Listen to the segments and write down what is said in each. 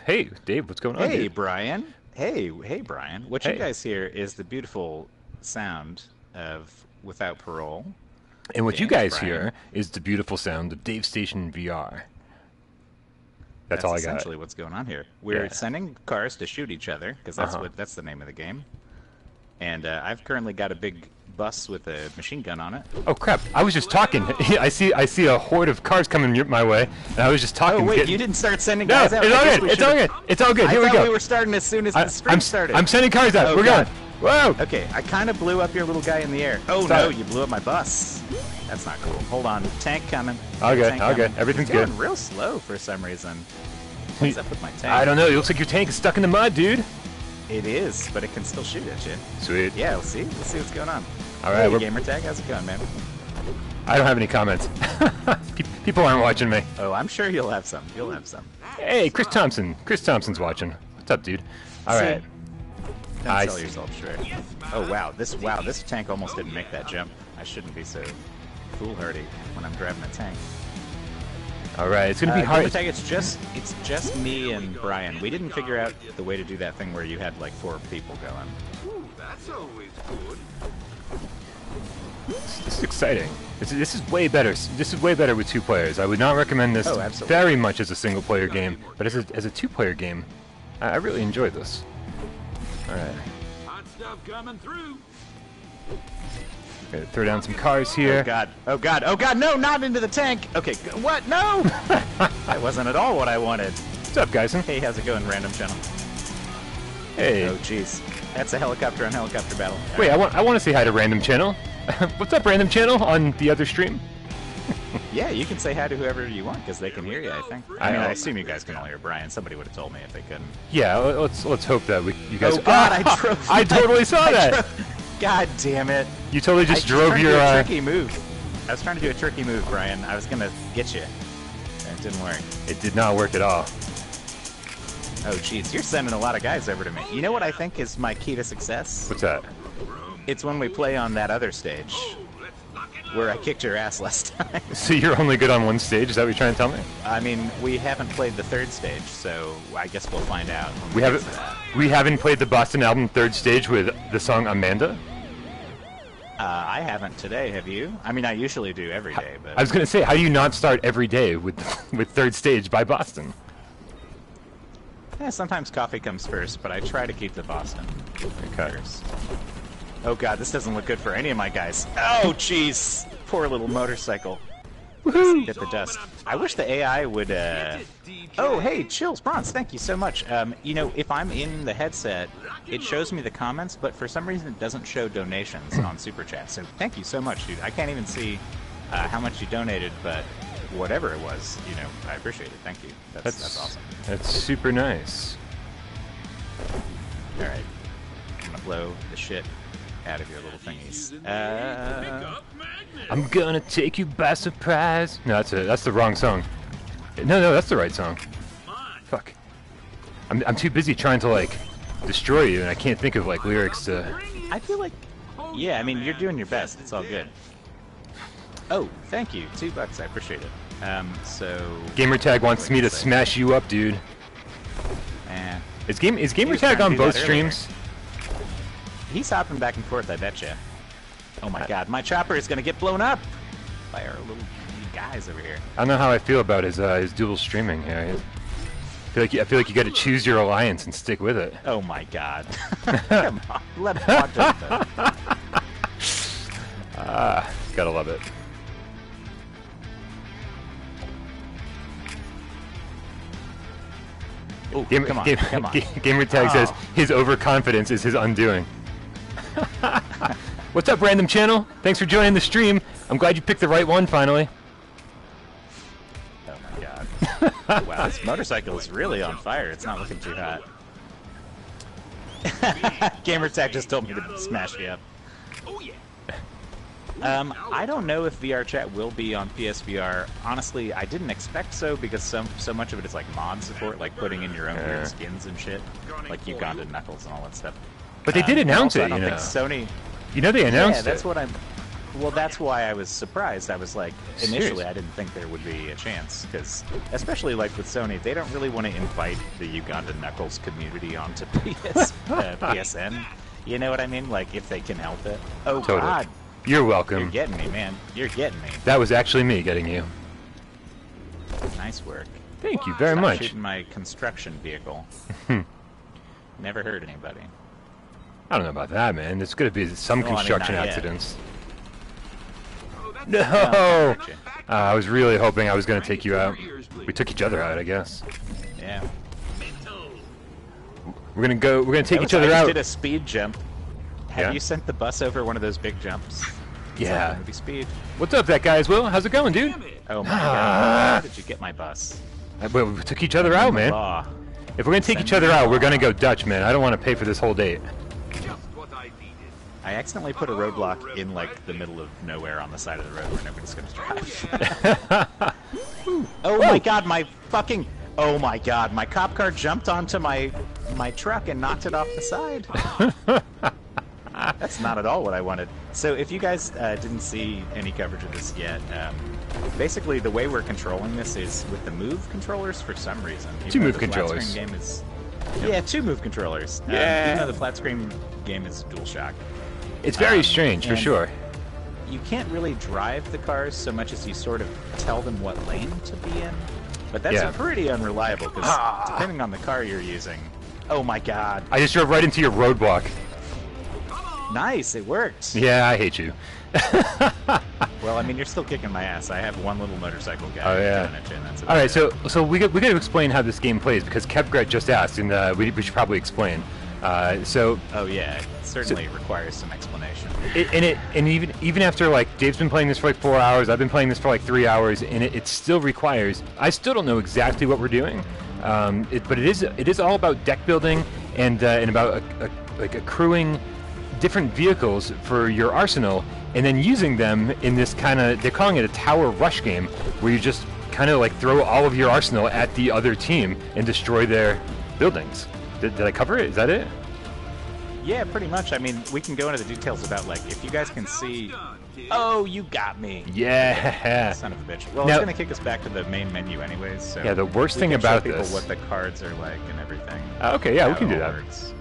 Hey, Dave, what's going on? Hey, Dude? Brian. Hey, Brian. What you Hey. guys hear is the beautiful sound of Without Parole. And what you James, guys Brian. hear is the beautiful sound of DavestationVR. That's That's all I got. essentially what's going on here. We're Yeah. sending cars to shoot each other because that's the name of the game. And I've currently got a big bus with a machine gun on it. Oh crap! I was just talking. I see a horde of cars coming my way, and I was just talking. Oh wait, getting... you didn't start sending No, guys out. it's all I guess good. we It's all should've- good. It's all good. Here I we thought go. we were starting as soon as the stream started. I'm sending cars out. Oh, We're God. going. Whoa! Okay, I kind of blew up your little guy in the air. Oh Stop. no, you blew up my bus. That's not cool. Hold on, tank coming. All good. Tank All good. coming. Everything's It's going good. real slow for some reason. What's up with my tank? I don't know. It looks like your tank is stuck in the mud, dude. It is, but it can still shoot at you. Sweet. Yeah, let's see. Let's see what's going on. All right. Hey, gamer tag, how's it going, man? I don't have any comments. People aren't watching me. Oh, I'm sure you'll have some. You'll have some. Hey, Chris Thompson. Chris Thompson's watching. What's up, dude? All See? right. Don't I sell see. yourself short. Oh wow, this tank almost didn't make that jump. I shouldn't be so foolhardy when I'm driving a tank. All right. It's gonna be hard. Gamer tag, it's just me and Brian. We didn't figure out the way to do that thing where you had like 4 people going. Ooh, that's always good. This is exciting. This is way better. This is way better with 2 players. I would not recommend this Oh, absolutely. very much as a single-player game, but as a 2-player game, I really enjoy this. All right. Hot stuff coming through. Gonna throw down some cars here. Oh god! Oh god! Oh god! No, not into the tank. Okay, what? No! That wasn't at all what I wanted. What's up, guys? Hey, how's it going, random channel? Hey. Oh jeez, that's a helicopter on helicopter battle. All Wait, right. I want to say hi to Random Channel. What's up, Random Channel, on the other stream? Yeah, you can say hi to whoever you want because they can hear you. I think. I I mean, know. I assume you guys can all hear Brian. Somebody would have told me if they couldn't. Yeah, let's hope that you guys. Oh god, I drove. I totally saw I that. God damn it! You totally just I drove trying your. to do a tricky move. I was trying to do a tricky move, Brian. I was gonna get you, and it didn't work. It did not work at all. Oh jeez, you're sending a lot of guys over to me. You know what I think is my key to success? What's that? It's when we play on that other stage Let's knock it where I kicked your ass last time. So you're only good on one stage? Is that what you're trying to tell me? I mean, we haven't played the 3rd stage, so I guess we'll find out. When We get haven't. to that. We haven't played the Boston album 3rd stage with the song Amanda. I haven't today. Have you? I mean, I usually do every day, but I was gonna say, how do you not start every day with with 3rd stage by Boston? sometimes coffee comes first. But I try to keep the Boston Okay. first. Oh god, this doesn't look good for any of my guys. Oh jeez, poor little motorcycle. Woohoo! Get the dust. I wish the AI would. Oh hey, Chills Bronze, thank you so much. You know, if I'm in the headset, it shows me the comments, but for some reason it doesn't show donations on Super Chat. So thank you so much, dude. I can't even see how much you donated, but whatever it was, you know, I appreciate it. Thank you. That's awesome. That's super nice. All right, I'm gonna blow the shit out of your little thingies. I'm gonna take you by surprise. No, that's the wrong song. No, that's the right song. Fuck. I'm too busy trying to like destroy you, and I can't think of like lyrics to. I feel like, yeah, I mean, you're doing your best. It's all good. Oh, thank you. $2, I appreciate it. So. Gamertag wants me to smash you up, dude. Eh. Is He was Gamertag trying to on do both that earlier. streams? He's hopping back and forth, I betcha. Oh my god, my chopper is gonna get blown up by our little guys over here. I don't know how I feel about his dual streaming here. I feel like you got to choose your alliance and stick with it. Oh my god. Come on, let him watch it. Gotta love it. Oh, come on, come on. Gamertag says his overconfidence is his undoing. What's up, Random Channel? Thanks for joining the stream. I'm glad you picked the right one finally. Oh my god. Wow, this motorcycle is really on fire. It's not looking too hot. Gamertag just told me to smash you up. Oh yeah. I don't know if VR chat will be on PSVR. Honestly, I didn't expect so because so much of it is like mod support, like putting in your own weird skins and shit, like Ugandan Knuckles and all that stuff. But they did announce also, it, I don't you know. think Sony. You know they announced Yeah, that's it. what I'm. Well, that's why I was surprised. I was like, initially, Seriously? I didn't think there would be a chance, because especially like with Sony, they don't really want to invite the Ugandan Knuckles community onto PSN. You know what I mean? Like, if they can help it. Oh, Totally. God. You're welcome. You're getting me, man. You're getting me. That was actually me getting you. Nice work. Thank you very Stop much. shooting my construction vehicle. Never hurt anybody. I don't know about that, man. There's going to be some Well, I mean, construction not yet. accidents. Oh, that's No! Gotcha. I was really hoping I was going to take you out. We took each other out, I guess. Yeah. We're gonna take each I other just out. did a speed jump. Have Yeah? you sent the bus over one of those big jumps? It's like Yeah. the movie Speed. What's up, that guy as well? How's it going, dude? Oh my Ah. god. How did you get my bus? We took each other out, man. Law. If we're gonna take each other out, we're gonna go Dutch, man. I don't want to pay for this whole date. just what I needed. I accidentally put a roadblock in like the middle of nowhere on the side of the road where nobody's gonna drive. Oh my god, my fucking... Oh my god, my cop car jumped onto my truck and knocked it off the side. That's not at all what I wanted. So if you guys didn't see any coverage of this yet, basically the way we're controlling this is with the move controllers for some reason. Even Two though move the flat controllers. screen game is... Yeah, two move controllers. Yeah. Even though the flat screen game is DualShock. It's very strange, for and sure. You can't really drive the cars so much as you sort of tell them what lane to be in. But that's Yeah. pretty unreliable because depending on the car you're using... Oh my god. I just drove right into your roadblock. Nice, it worked. Yeah, I hate you. Well, I mean, you're still kicking my ass. I have one little motorcycle guy. Oh, yeah. doing it, and that's All right, about so we got to explain how this game plays because Kevgret just asked, and we should probably explain. So Oh yeah, it certainly requires some explanation. and even after like Dave's been playing this for like 4 hours, I've been playing this for like 3 hours, and it still requires. I still don't know exactly what we're doing, but it is all about deck building and about like accruing different vehicles for your arsenal, and then using them in this kind of, they're calling it a tower rush game, where you just kind of like throw all of your arsenal at the other team and destroy their buildings. Did I cover it? Is that it? Yeah, pretty much. I mean, we can go into the details about like if you guys can see. Oh, you got me. Yeah. Son of a bitch. Well, Now- it's gonna kick us back to the main menu anyways. So Yeah, the worst we thing can show about people this- what the cards are like and everything. Okay, yeah, we how can it do all that. works.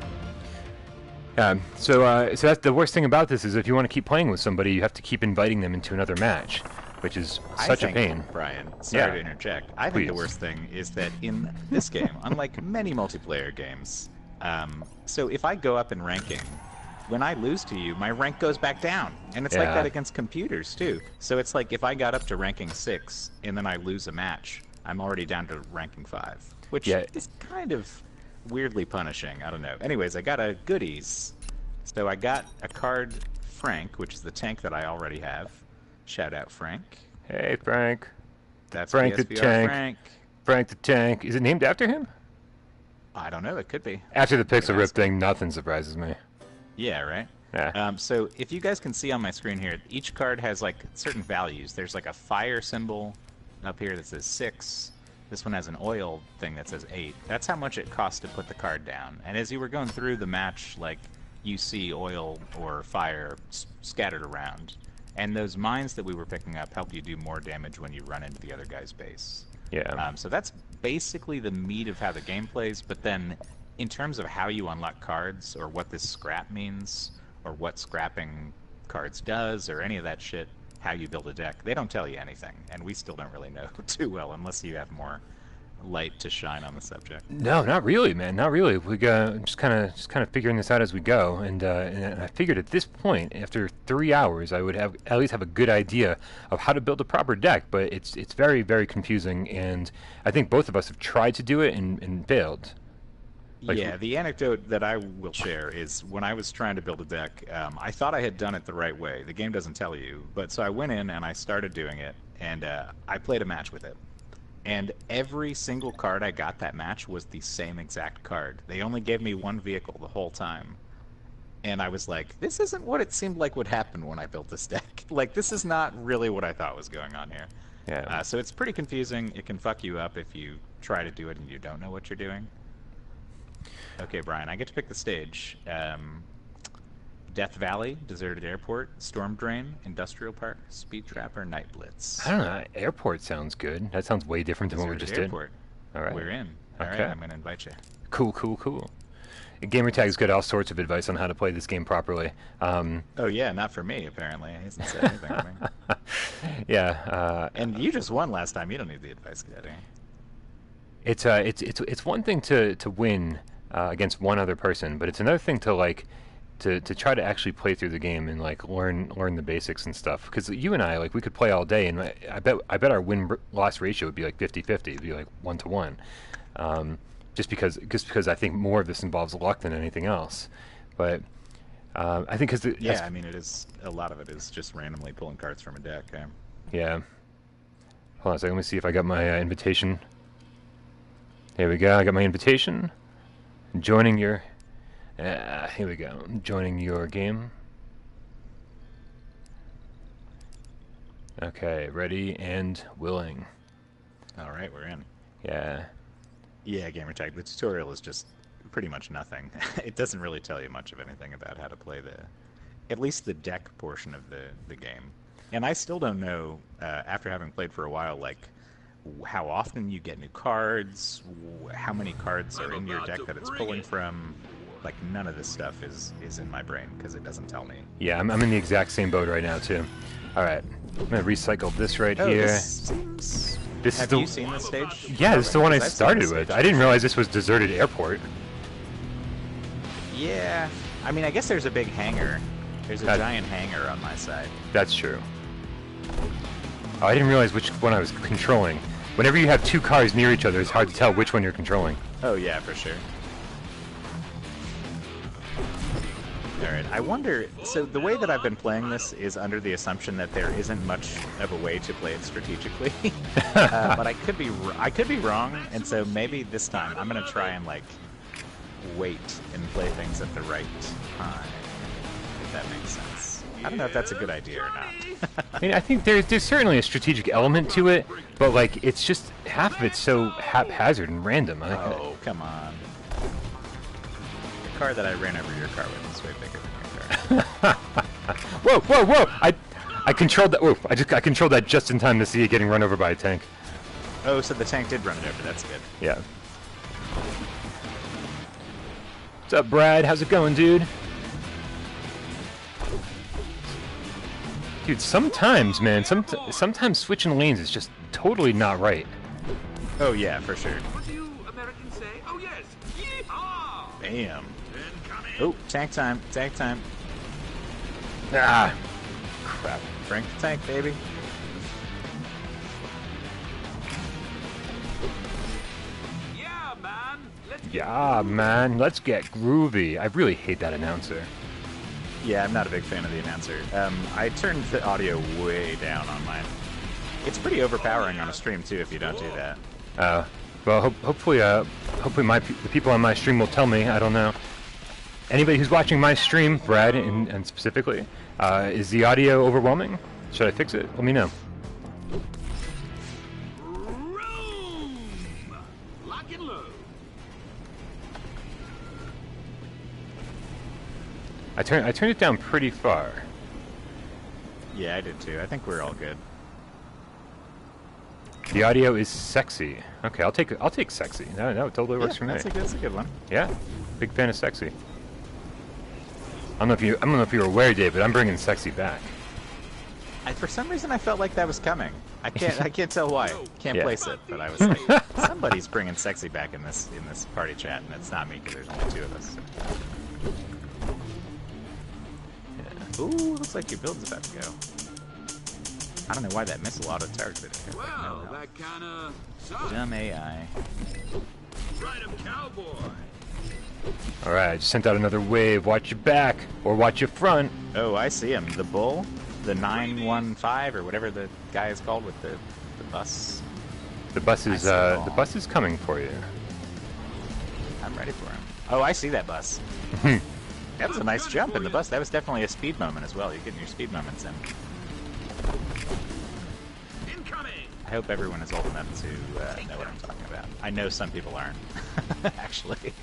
So that's the worst thing about this is if you want to keep playing with somebody, you have to keep inviting them into another match, which is such a I think, pain. Brian, sorry Yeah. to interject. I think the Please. worst thing is that in this game, unlike many multiplayer games, so if I go up in ranking, when I lose to you, my rank goes back down. And it's like Yeah. that against computers, too. So it's like if I got up to ranking 6 and then I lose a match, I'm already down to ranking 5, which Yeah. is kind of weirdly punishing. I don't know. Anyways, I got a goodies. So I got a card Frank, which is the tank that I already have. Shout out Frank. Hey, Frank. That's Frank the PSVR tank. Frank. Frank the Tank. Is it named after him? I don't know. It could be. After the Pixel Rip ask. thing, nothing surprises me. Yeah, right? Yeah. So if you guys can see on my screen here, each card has like certain values. There's like a fire symbol up here that says 6. This one has an oil thing that says 8. That's how much it costs to put the card down. And as you were going through the match, like, you see oil or fire scattered around. And those mines that we were picking up help you do more damage when you run into the other guy's base. Yeah. So that's basically the meat of how the game plays, but then in terms of how you unlock cards, or what this scrap means, or what scrapping cards does, or any of that shit, how you build a deck, they don't tell you anything, and we still don't really know too well unless you have more light to shine on the subject. No, not really, man. Not really. We got just kind of figuring this out as we go, and I figured at this point, after 3 hours, I would at least have a good idea of how to build a proper deck. But it's very, very confusing, and I think both of us have tried to do it and failed. Like- Yeah, the anecdote that I will share is when I was trying to build a deck, I thought I had done it the right way. The game doesn't tell you, but so I went in and I started doing it, and I played a match with it. And every single card I got that match was the same exact card. They only gave me one vehicle the whole time. And I was like, this isn't what it seemed like would happen when I built this deck. Like, this is not really what I thought was going on here. Yeah. So it's pretty confusing. It can fuck you up if you try to do it and you don't know what you're doing. Okay, Brian, I get to pick the stage. Death Valley, Deserted Airport, Storm Drain, Industrial Park, Speed Trapper, Night Blitz. I don't know. Airport sounds good. That sounds way different than what we just Airport. did. All right. We're in. All Okay. right, I'm going to invite you. Cool, cool, cool. Gamertag's got all sorts of advice on how to play this game properly. Oh yeah, not for me apparently. He hasn't said anything to me. Yeah. And you just won last time. You don't need the advice, Daddy. It's one thing to win against one other person, but it's another thing to like to try to actually play through the game and like learn the basics and stuff. Because you and I, like, we could play all day, and I bet our win-loss ratio would be like 50-50. It'd be like 1-to-1. Just because I think more of this involves luck than anything else. But I think because yeah, I mean, it is a lot of it is just randomly pulling cards from a deck. Yeah. Hold on a second. Let me see if I got my invitation. Here we go. I got my invitation. Joining your. Here we go. Joining your game. Okay, ready and willing. All right, we're in. Yeah. Yeah, Gamertag. The tutorial is just pretty much nothing. It doesn't really tell you much of anything about how to play at least the deck portion of the game. And I still don't know, after having played for a while, like, how often you get new cards, how many cards are in your deck that it's pulling from. Like, none of this stuff is in my brain because it doesn't tell me. Yeah, I'm in the exact same boat right now too. All right, I'm gonna recycle this right here. Have you seen this stage? Yeah, this is the one I started with. I didn't realize this was Deserted Airport. Yeah, I mean, I guess there's a big hangar. There's a giant hangar on my side. That's true. Oh, I didn't realize which one I was controlling. Whenever you have two cars near each other, it's hard to tell which one you're controlling. Oh yeah, for sure. Alright, I wonder, so the way that I've been playing this is under the assumption that there isn't much of a way to play it strategically. But I could be wrong, and so maybe this time I'm going to try and, like, wait and play things at the right time, if that makes sense. I don't know if that's a good idea or not. I mean, I think there's certainly a strategic element to it, but, like, it's just half of it's so haphazard and random. Oh, come on. The car that I ran over your car with is way bigger than your car. Whoa, whoa, whoa! I controlled that. Whoa! I controlled that just in time to see it getting run over by a tank. Oh, so the tank did run it over. That's good. Yeah. What's up, Brad? How's it going, dude? Dude, sometimes, man, sometimes switching lanes is just totally not right. Oh yeah, for sure. What do you Americans say? Oh yes. Yeehaw! Bam. Oh, tank time. Tank time. Ah, crap. Frank the tank, baby. Yeah, man. Yeah, man, let's get groovy. I really hate that announcer. Yeah, I'm not a big fan of the announcer. I turned the audio way down on mine. It's pretty overpowering on a stream too if you don't do that. Well, hopefully the people on my stream will tell me. I don't know. Anybody who's watching my stream, Brad, and specifically, is the audio overwhelming? Should I fix it? Let me know. Vroom! Lock and load. I turned it down pretty far. Yeah, I did too. I think we're all good. The audio is sexy. Okay, I'll take sexy. No, totally works for me. That's a good one. Yeah, big fan of sexy. I don't know if you're aware, David. I'm bringing sexy back. For some reason, I felt like that was coming. I can't tell why. Can't place it, but I was like, somebody's bringing sexy back in this party chat, and it's not me because there's only two of us. Yeah. Ooh, looks like your build's about to go. I don't know why that missile auto-targeted. Well, that kinda sucks. Dumb AI. Right up, cowboy. Alright, I just sent out another wave. Watch your back, or watch your front. Oh, I see him. The bull, the 915 or whatever the guy is called with the bus. The bus is coming for you. I'm ready for him. Oh, I see that bus. That was a nice jump in the bus. That was definitely a speed moment as well. You're getting your speed moments in. Incoming. I hope everyone is old enough to know what I'm talking about. I know some people aren't, actually.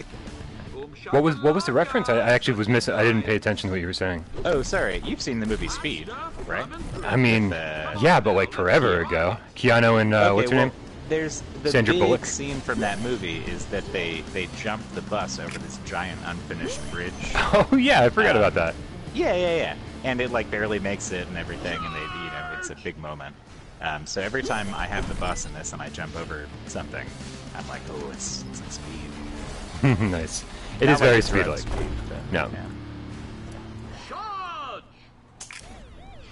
What was the reference? I actually was missing. I didn't pay attention to what you were saying. Oh, sorry. You've seen the movie Speed, right? I mean, yeah, but like forever ago. Keanu and what's her name? There's the Sandra big Bullock? scene from that movie is that they jump the bus over this giant unfinished bridge. Oh yeah, I forgot about that. Yeah. And it like barely makes it and everything, and it's a big moment. So every time I have the bus in this and I jump over something, I'm like, oh, it's like Speed. Nice. It is very Speed-like. No. Yeah.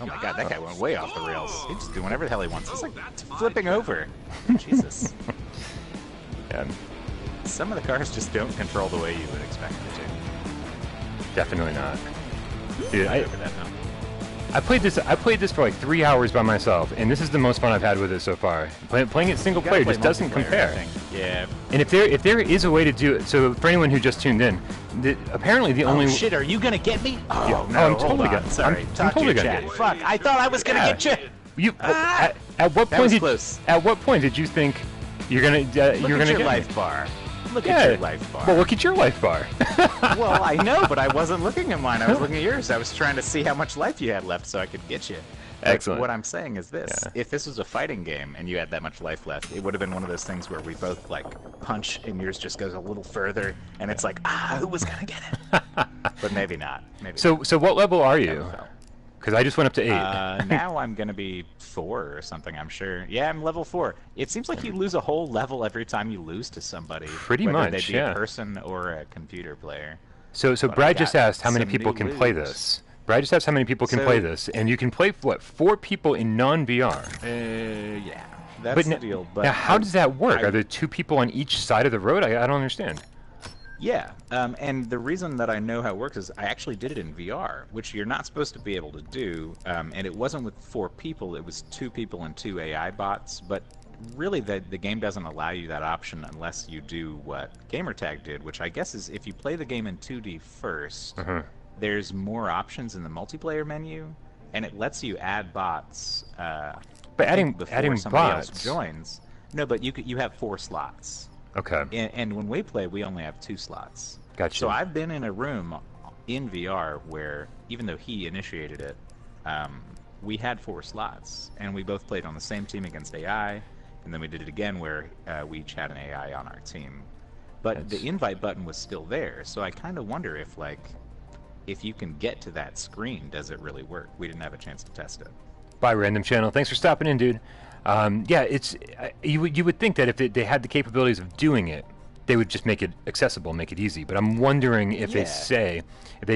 Oh my god, that guy went way off the rails. He's just doing whatever the hell he wants. He's like flipping over. Jesus. Yeah. Some of the cars just don't control the way you would expect them to. Definitely not. Dude, Over that now. I played this for like 3 hours by myself, and this is the most fun I've had with it so far. Playing it single player just doesn't compare. Yeah. And if there is a way to do it, so for anyone who just tuned in, apparently the only shit, are you gonna get me? Oh, yeah, no, I'm totally gonna. Sorry, I'm totally gonna get you. Fuck, I thought I was gonna get you. You at what That point was did close. At what point did you think you're gonna Look you're at gonna your get life me? bar. Look Yeah. at your life bar. Well, look at your life bar. Well, I know, but I wasn't looking at mine. I was looking at yours. I was trying to see how much life you had left so I could get you. Excellent. What I'm saying is this. Yeah. If this was a fighting game and you had that much life left, it would have been one of those things where we both, like, punch and yours just goes a little further, and it's like, who was going to get it? But maybe not. Maybe So what level are not. you? Because I just went up to 8. Now I'm going to be 4 or something, I'm sure. Yeah, I'm level 4. It seems like you lose a whole level every time you lose to somebody. Pretty whether much, they be yeah. a person or a computer player. So But I Brad just got asked how many some people new can play lubes. this. Brad just asked how many people can So- play this, and you can play what 4 people in non-VR. Yeah. That's But the n- deal. But now, how does that work? I- Are there 2 people on each side of the road? I don't understand. Yeah, and the reason that I know how it works is I actually did it in VR, which you're not supposed to be able to do, and it wasn't with 4 people, it was 2 people and 2 AI bots, but really the game doesn't allow you that option unless you do what Gamertag did, which I guess is if you play the game in 2D first, there's more options in the multiplayer menu, and it lets you add bots But I think adding before somebody else bots. joins. No, but you have 4 slots. Okay. And when we play, we only have 2 slots. Gotcha. So I've been in a room in VR where, even though he initiated it, we had 4 slots, and we both played on the same team against AI, and then we did it again where we each had an AI on our team. But the invite button was still there, so I kind of wonder if you can get to that screen, does it really work? We didn't have a chance to test it. Bye, Random Channel. Thanks for stopping in, dude. Yeah, it's you would think that if they had the capabilities of doing it, they would just make it accessible, make it easy. But I'm wondering if they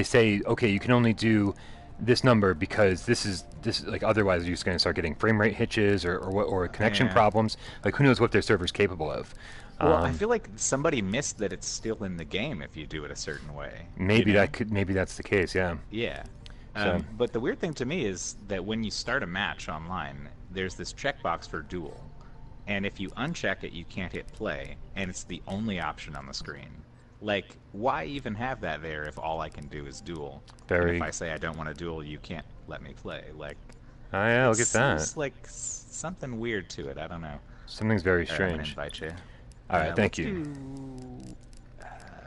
say, okay, you can only do this number because this is like otherwise you're just going to start getting frame rate hitches or connection problems. Like who knows what their server's capable of. Well, I feel like somebody missed that it's still in the game if you do it a certain way. Maybe you know? maybe that's the case. Yeah. Yeah. So- But the weird thing to me is that when you start a match online, there's this checkbox for duel. And if you uncheck it, you can't hit play, and it's the only option on the screen. Like, why even have that there if all I can do is duel? And if I say I don't want to duel, you can't let me play. Like, Oh yeah, look at that. It's like something weird to it. I don't know. Something's very All right, I'm gonna strange. invite you. All right, thank let's you. do,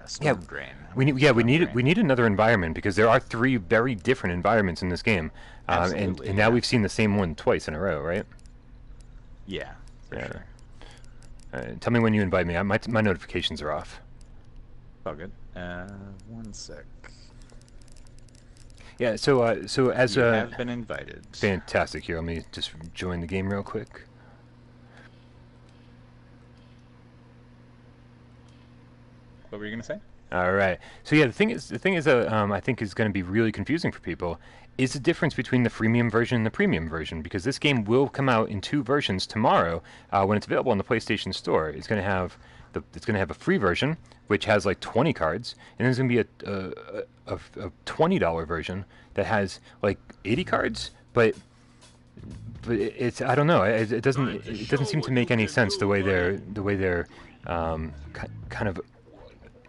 Storm Drain. We need another environment because there are 3 very different environments in this game, and Absolutely, now yeah. we've seen the same one twice in a row, right? Yeah, for Yeah. sure. Tell me when you invite me. My notifications are off. All good. 1 sec. Yeah. So as You have been invited. fantastic. Here, let me just join the game real quick. What were you gonna say? All right. So yeah, the thing is I think is going to be really confusing for people is the difference between the freemium version and the premium version, because this game will come out in 2 versions tomorrow when it's available on the PlayStation Store. It's going to have a free version which has like 20 cards, and there's going to be a $20 version that has like 80 cards, but it's I don't know. It doesn't seem to make any sense the way they're kind of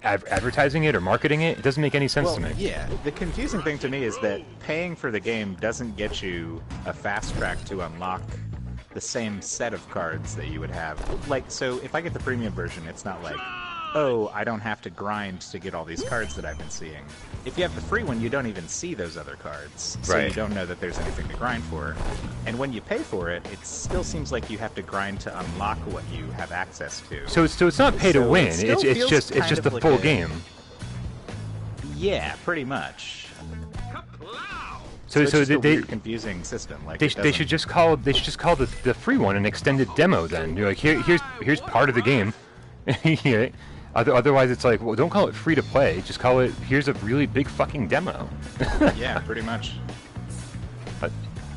advertising it or marketing it. It doesn't make any sense to me. Yeah, the confusing thing to me is that paying for the game doesn't get you a fast track to unlock the same set of cards that you would have. Like, so if I get the premium version, it's not like, oh, I don't have to grind to get all these cards that I've been seeing. If you have the free one, you don't even see those other cards, so Right. you don't know that there's anything to grind for. And when you pay for it, it still seems like you have to grind to unlock what you have access to. So it's not pay to So it win. still It's feels just kind of the like full a- game. Yeah, pretty much. Kaplow! So it's just a they weird, confusing system. Like they it should doesn't- just call the free one an extended demo. Then you're like, here's part of the game. Yeah. Otherwise, it's like, well, don't call it free to play. Just call it, here's a really big fucking demo. Yeah, pretty much. But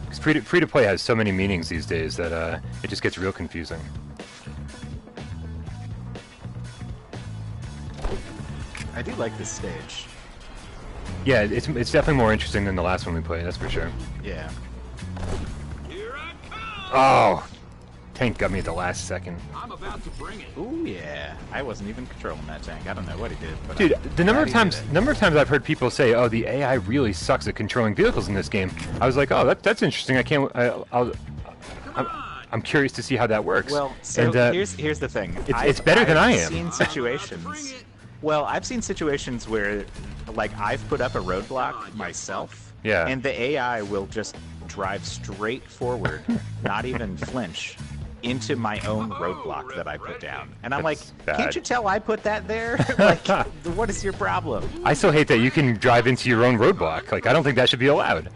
'cause free to play has so many meanings these days that it just gets real confusing. I do like this stage. Yeah, it's definitely more interesting than the last one we played. That's for sure. Yeah. Here I come! Oh, tank got me at the last second. I'm about to bring it. Ooh, yeah. I wasn't even controlling that tank. I don't know what he did. But Dude, I'm the number glad of he did times I've heard people say, "Oh, the AI really sucks at controlling vehicles in this game." I was like, "Oh, that's interesting. I can't. I'm curious to see how that works." Well, so and, here's the thing. it's better than I am. I've seen situations. Well, I've seen situations where, like, I've put up a roadblock myself, Yeah. and the AI will just drive straight forward, not even flinch, into my own roadblock that I put down. And I'm That's like, bad. can't you tell I put that there? Like, what is your problem? I still hate that you can drive into your own roadblock. Like, I don't think that should be allowed.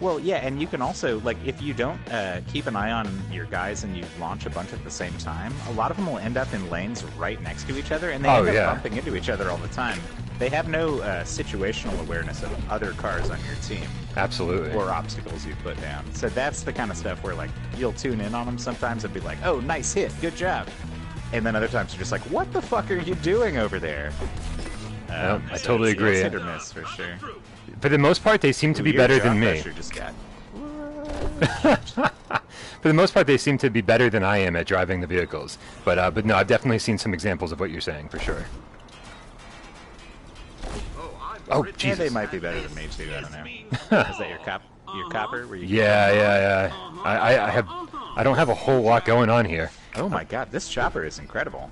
Well, yeah, and you can also, like, if you don't keep an eye on your guys and you launch a bunch at the same time, a lot of them will end up in lanes right next to each other, and they Oh, end up yeah. bumping into each other all the time. They have no situational awareness of other cars on your team Absolutely. or obstacles you put down. So that's the kind of stuff where, like, you'll tune in on them sometimes and be like, oh, nice hit, good job. And then other times you're just like, what the fuck are you doing over there? I totally it's agree. hit or miss, for sure. For the most part, they seem to be Your better jaw than me. pressure just got... For the most part, they seem to be better than I am at driving the vehicles. But no, I've definitely seen some examples of what you're saying, for sure. Oh, Yeah, Jesus. they might be better than me too. I don't know. Is that your copper? Where you Yeah. I don't have a whole lot going on here. Oh my God, this chopper is incredible.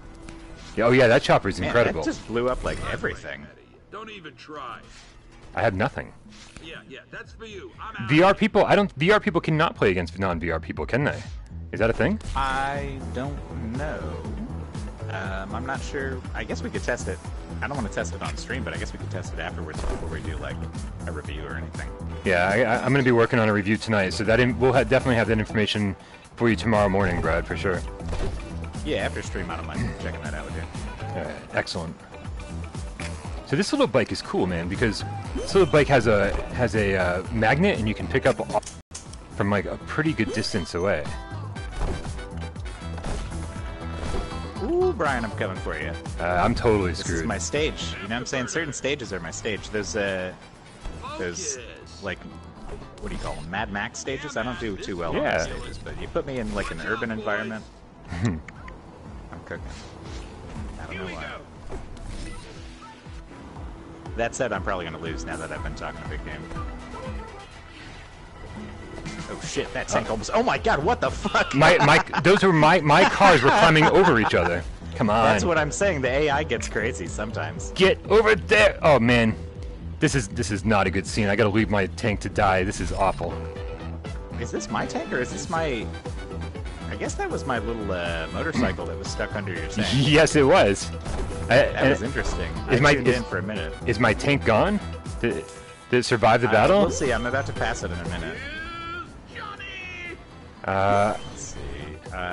Yeah, oh yeah, that chopper's Man, incredible. that just blew up like everything. Don't even try. I have nothing. Yeah, that's for you. I'm out. VR people cannot play against non-VR people, can they? Is that a thing? I don't know. I'm not sure. I guess we could test it. I don't want to test it on stream, but I guess we could test it afterwards before we do like a review or anything. Yeah, I'm going to be working on a review tonight, so we'll definitely have that information for you tomorrow morning, Brad, for sure. Yeah, after stream, I don't mind checking that out with you. All right, excellent. So this little bike is cool, man, because this little bike has a magnet, and you can pick up from like a pretty good distance away. Ooh, Brian, I'm coming for you. I'm totally This is screwed. my stage. You know what I'm saying? Certain stages are my stage. Those like, what do you call them? Mad Max stages? I don't do too well on Yeah. those stages, but you put me in like an urban environment, I'm cooking. I don't know why. That said, I'm probably going to lose now that I've been talking a big game. Oh shit, that tank almost... Oh my God, what the fuck? My cars were climbing over each other. Come on. That's what I'm saying. The AI gets crazy sometimes. Get over there! Oh man, this is not a good scene. I gotta leave my tank to die. This is awful. Is this my tank or is this my... I guess that was my little motorcycle that was stuck under your tank. Yes, it was. That was interesting. I tuned in for a minute. Is my tank gone? Did it survive the battle? We'll see. I'm about to pass it in a minute. Let's see.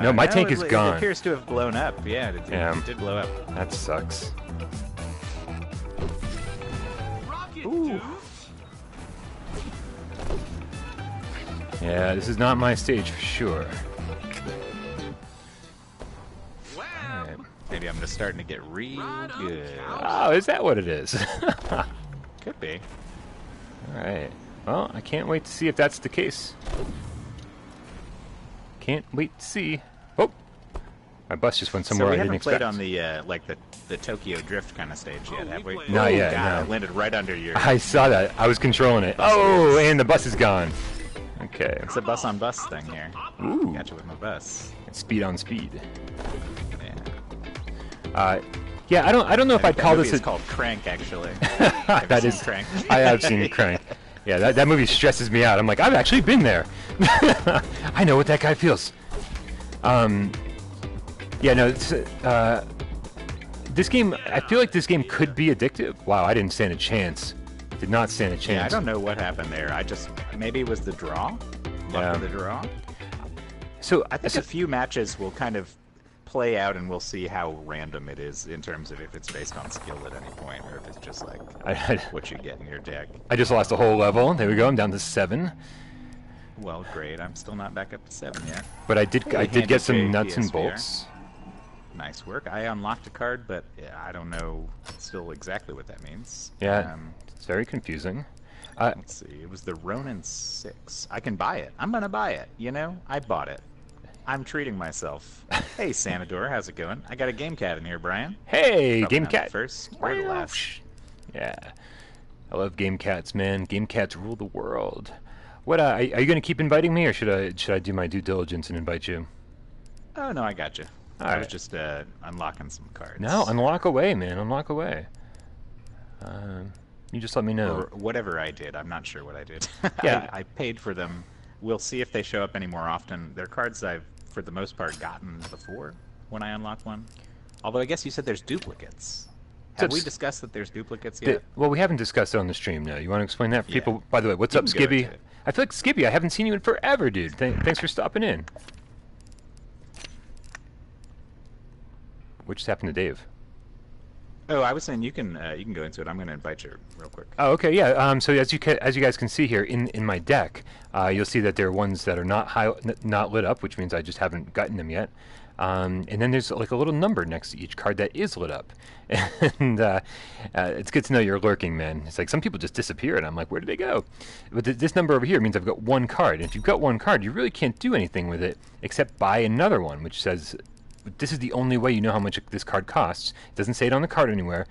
No, my tank is gone. It appears to have blown up. Yeah, it did blow up. That sucks. Ooh. Yeah, this is not my stage for sure. Alright. Maybe I'm just starting to get real good. Oh, is that what it is? Could be. Alright. Well, I can't wait to see if that's the case. Can't wait to see. Oh! My bus just went somewhere So we I didn't haven't expect. played on the like the Tokyo Drift kind of stage yet, have we? Not Oh, yet, God, no. I landed right under your... I saw that. I was controlling it. Oh, and the bus is gone. Okay. It's a bus on bus thing here. Ooh. Got you with my bus. Speed on speed. Yeah. Yeah, I don't know if I'd That call movie this is called Crank, actually. that is Crank? I have seen Crank. Yeah, that movie stresses me out. I'm like, I've actually been there. I know what that guy feels. Yeah, no, it's, this game, I feel like this game could be addictive. Wow, I didn't stand a chance. Did not stand a chance. Yeah, I don't know what happened there. Maybe it was the draw? Luck of the draw? So I think a few matches will kind of play out and we'll see how random it is in terms of if it's based on skill at any point or if it's just like what you get in your deck. I just lost a whole level. There we go. I'm down to 7. Well, great. I'm still not back up to 7 yet. But I did get some nuts and bolts. Nice work. I unlocked a card, but I don't know still exactly what that means. Yeah, it's very confusing. Let's see. It was the Ronin 6. I can buy it. I'm gonna buy it. You know, I bought it. I'm treating myself. Hey, Sanador, how's it going? I got a game cat in here, Brian. Hey, Probably game not cat. the first or the last. Yeah, I love game cats, man. Game cats rule the world. What? Are you gonna keep inviting me, or should I do my due diligence and invite you? Oh no, I got you. All I was right. just unlocking some cards. No, unlock away, man. Unlock away. You just let me know. Or whatever I did. I'm not sure what I did. Yeah. I paid for them. We'll see if they show up any more often. They're cards I've, for the most part, gotten before when I unlock one. Although I guess you said there's duplicates. Have we discussed that there's duplicates yet? Well, we haven't discussed it on the stream now. You want to explain that for Yeah. people? By the way, what's You up, can go Skibby? into it. I feel like Skibby, I haven't seen you in forever, dude. Thanks for stopping in. What just happened to Dave? Oh, I was saying you can go into it. I'm going to invite you real quick. Oh, okay, yeah. So as you guys can see here in my deck, you'll see that there are ones that are not lit up, which means I just haven't gotten them yet. And then there's like a little number next to each card that is lit up, and it's good to know you're lurking, man. It's like some people just disappear, and I'm like, where did they go? But this number over here means I've got one card. And if you've got one card, you really can't do anything with it except buy another one, which says. This is the only way you know how much this card costs. It doesn't say it on the card anywhere.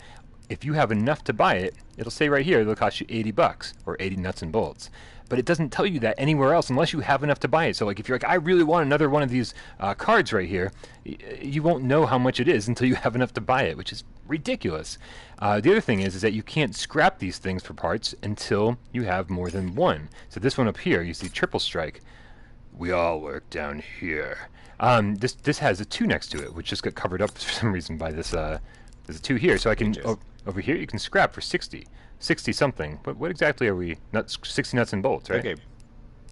If you have enough to buy it, it'll say right here it'll cost you $80 or 80 nuts and bolts. But it doesn't tell you that anywhere else unless you have enough to buy it. So like if you're like, I really want another one of these cards right here, you won't know how much it is until you have enough to buy it, which is ridiculous. The other thing is that you can't scrap these things for parts until you have more than one. So this one up here, you see triple strike. We all work down here. This has a 2 next to it, which just got covered up for some reason by this. There's a 2 here, so I can over here you can scrap for 60 something. What exactly are we? 60 nuts and bolts, right? Okay.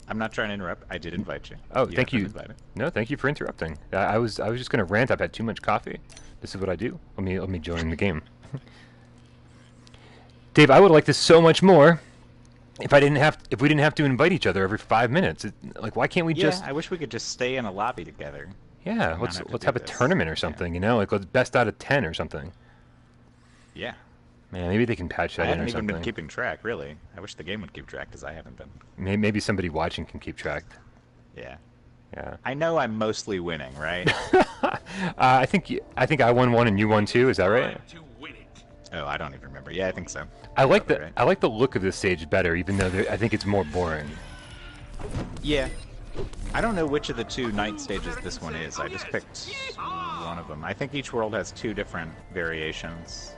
I'm not trying to interrupt. I did invite you. Oh, You thank have you. been invited. No, thank you for interrupting. I was just gonna rant. I've had too much coffee. This is what I do. Let me join the game. Dave, I would like this so much more. If we didn't have to invite each other every 5 minutes, like why can't we just? I wish we could just stay in a lobby together. Yeah, let's have a tournament or something. You know, like let's best out of 10 or something. Yeah. Man, maybe they can patch that I in or haven't even something. been keeping track, really. I wish the game would keep track, because I haven't been. Maybe somebody watching can keep track. Yeah. Yeah. I know I'm mostly winning, right? I think I won 1 and you won 2. Is that right? Oh, I don't even remember. Yeah, I think so. I like the look of this stage better, even though I think it's more boring. Yeah. I don't know which of the 2 night stages this one is. I just picked one of them. I think each world has 2 different variations.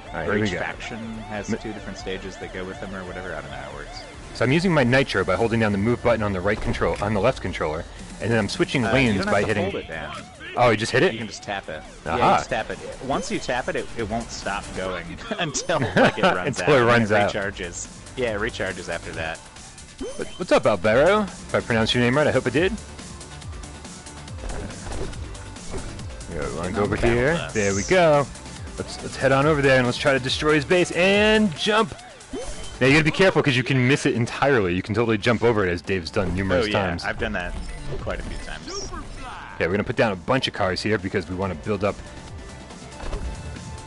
All right, Or here we each go. faction has 2 different stages that go with them, or whatever. I don't know how it works. So I'm using my nitro by holding down the move button on the left controller, and then I'm switching You lanes don't by have to hitting. hold it down. Oh, you just hit it? You can just tap it. Aha. Yeah, you just tap it. Once you tap it, it won't stop going until like, it runs Until out. it runs and out. Recharges. Yeah, it recharges after that. What's up, Alvaro? If I pronounced your name right, I hope I did. Yeah, we want to go over here. Bus. There we go. Let's head on over there and let's try to destroy his base and jump. Now you gotta be careful because you can miss it entirely. You can totally jump over it, as Dave's done numerous times. I've done that quite a few times. Yeah, we're gonna put down a bunch of cars here because we want to build up.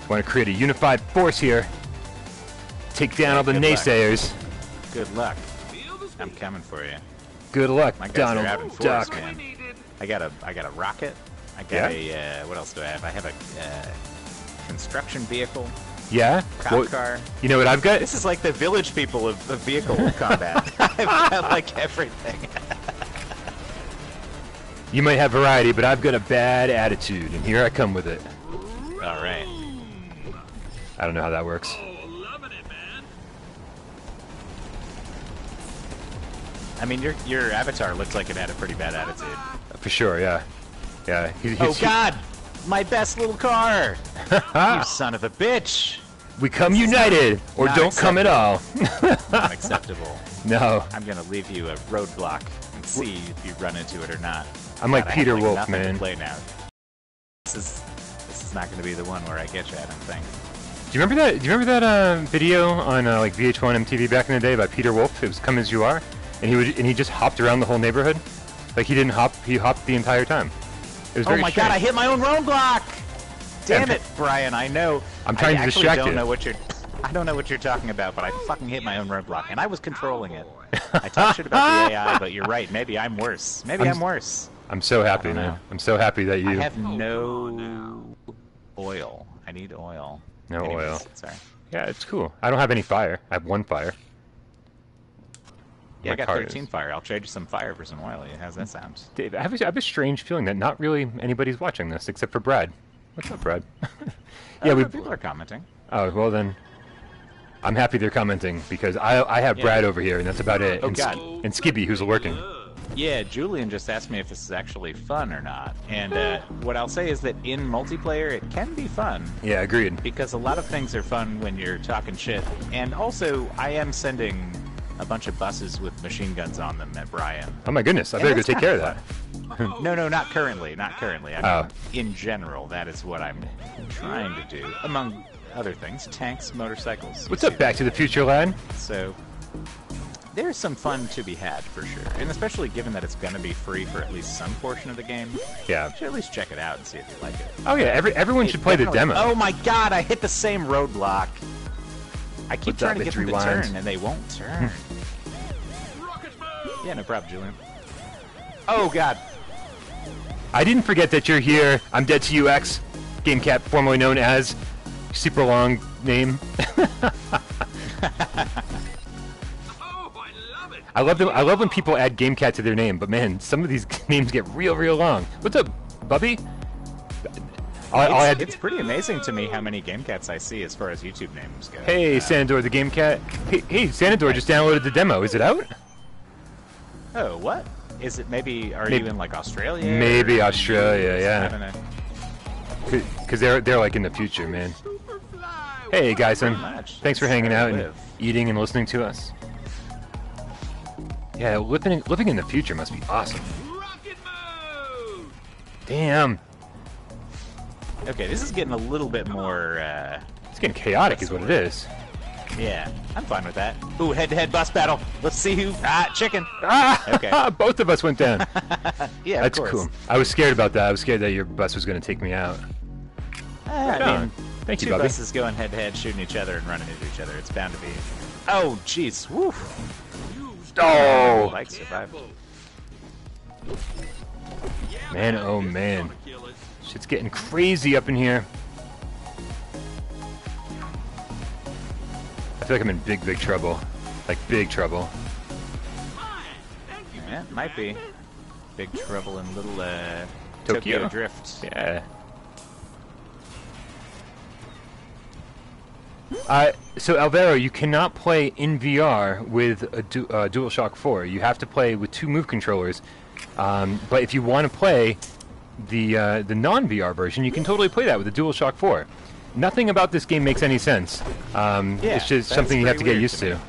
Want to create a unified force here. Take down all the good luck. naysayers. Good luck. I'm coming for you. Good luck, My guys Donald are out in force, Duck. man. I got a rocket. I got a what else do I have? I have a construction vehicle. Yeah? Cop car. You know what I've got? This is like the Village People of vehicle combat. I've got like everything. You might have variety, but I've got a bad attitude, and here I come with it. All right. I don't know how that works. Oh, loving it, man. I mean, your avatar looks like it had a pretty bad attitude. For sure, yeah. Yeah. Oh God! My best little car! You son of a bitch! We come united, or not don't come at all. Not acceptable. No. I'm gonna leave you a roadblock and see if you run into it or not. I'm like God, I Peter have, like, Wolf, nothing man. To play now. This is not gonna be the one where I get you, I don't think. Do you remember that? Do you remember that video on like VH1 MTV back in the day by Peter Wolf? It was "Come as You Are," and he just hopped around the whole neighborhood. Like he didn't hop, he hopped the entire time. It was very Oh my strange. God! I hit my own roadblock! Damn Yeah, it, Brian! I know. I'm trying to distract you. I don't know what you're talking about, but I fucking hit my own roadblock, and I was controling it. I talk shit about the AI, but you're right. Maybe I'm worse. Maybe I'm worse. I'm so happy, I don't man. know. I'm so happy that you. I have no oil. I need oil. No oil. Sorry. Yeah, it's cool. I don't have any fire. I have 1 fire. Yeah, My I got car 13 fire. I'll trade you some fire for some oil. How's that sound? Dave, I have a strange feeling that not really anybody's watching this except for Brad. What's up, Brad? Yeah, People are commenting. Oh, well then. I'm happy they're commenting because I have Brad over here and that's about it. Oh, and, God. And Skibby, who's working. Yeah, Julian just asked me if this is actually fun or not. And what I'll say is that in multiplayer, it can be fun. Yeah, agreed. Because a lot of things are fun when you're talking shit. And also, I am sending a bunch of buses with machine guns on them at Brian. Oh my goodness, I And better go it's take care of kinda that. fun. No, not currently. Not currently. I mean, Oh. in general, that is what I'm trying to do. Among other things, tanks, motorcycles. What's up, Back to the Future, lad? So there's some fun to be had for sure, and especially given that it's going to be free for at least some portion of the game. Yeah. You should at least check it out and see if you like it. Oh yeah, everyone should play the demo. Oh my God! I hit the same roadblock. I keep What's up, trying to get them to rewind? turn, and they won't turn. Rocket mode. Yeah, no problem, Julian. Oh God! I didn't forget that you're here. I'm Dead to UX, GameCat, formerly known as super long name. Oh, I love it. I love when people add GameCat to their name, but man, some of these names get real long. What's up, Bubby? It's pretty amazing to me how many game cats I see as far as YouTube names go. Hey, Sanador the GameCat. Hey, Sanador just downloaded the demo. Is it out? Oh, what? Is it maybe? Are you in like Australia? Maybe or- Australia, I yeah. don't know. Because they're like in the future, man. Superfly. Hey, guys, much. thanks for That's hanging where I out and live. eating and listening to us. Yeah, living in the future must be awesome. Rocket mode. Damn, Okay, this is getting a little bit more. it's getting chaotic, is what it is. Yeah, I'm fine with that. Ooh, head-to-head bus battle. Let's see who. Chicken. Ah! Okay. Both of us went down. Yeah, That's of course. cool. I was scared about that. I was scared that your bus was going to take me out. I on. mean, Thank you, two Bubby. buses going head-to-head, shooting each other and running into each other. It's bound to be. Oh, jeez. Woo. Oh, Bike survived. man, oh man. Shit's getting crazy up in here. I feel like I'm in big trouble. Like big trouble. Thank you. Yeah, might be. Big trouble in little Tokyo. Tokyo Drift. Yeah. So Alvaro, you cannot play in VR with a DualShock 4. You have to play with 2 Move controllers. But if you want to play the non-VR version, you can totally play that with the DualShock 4. Nothing about this game makes any sense. It's just that's something you have to pretty get weird used to me. to.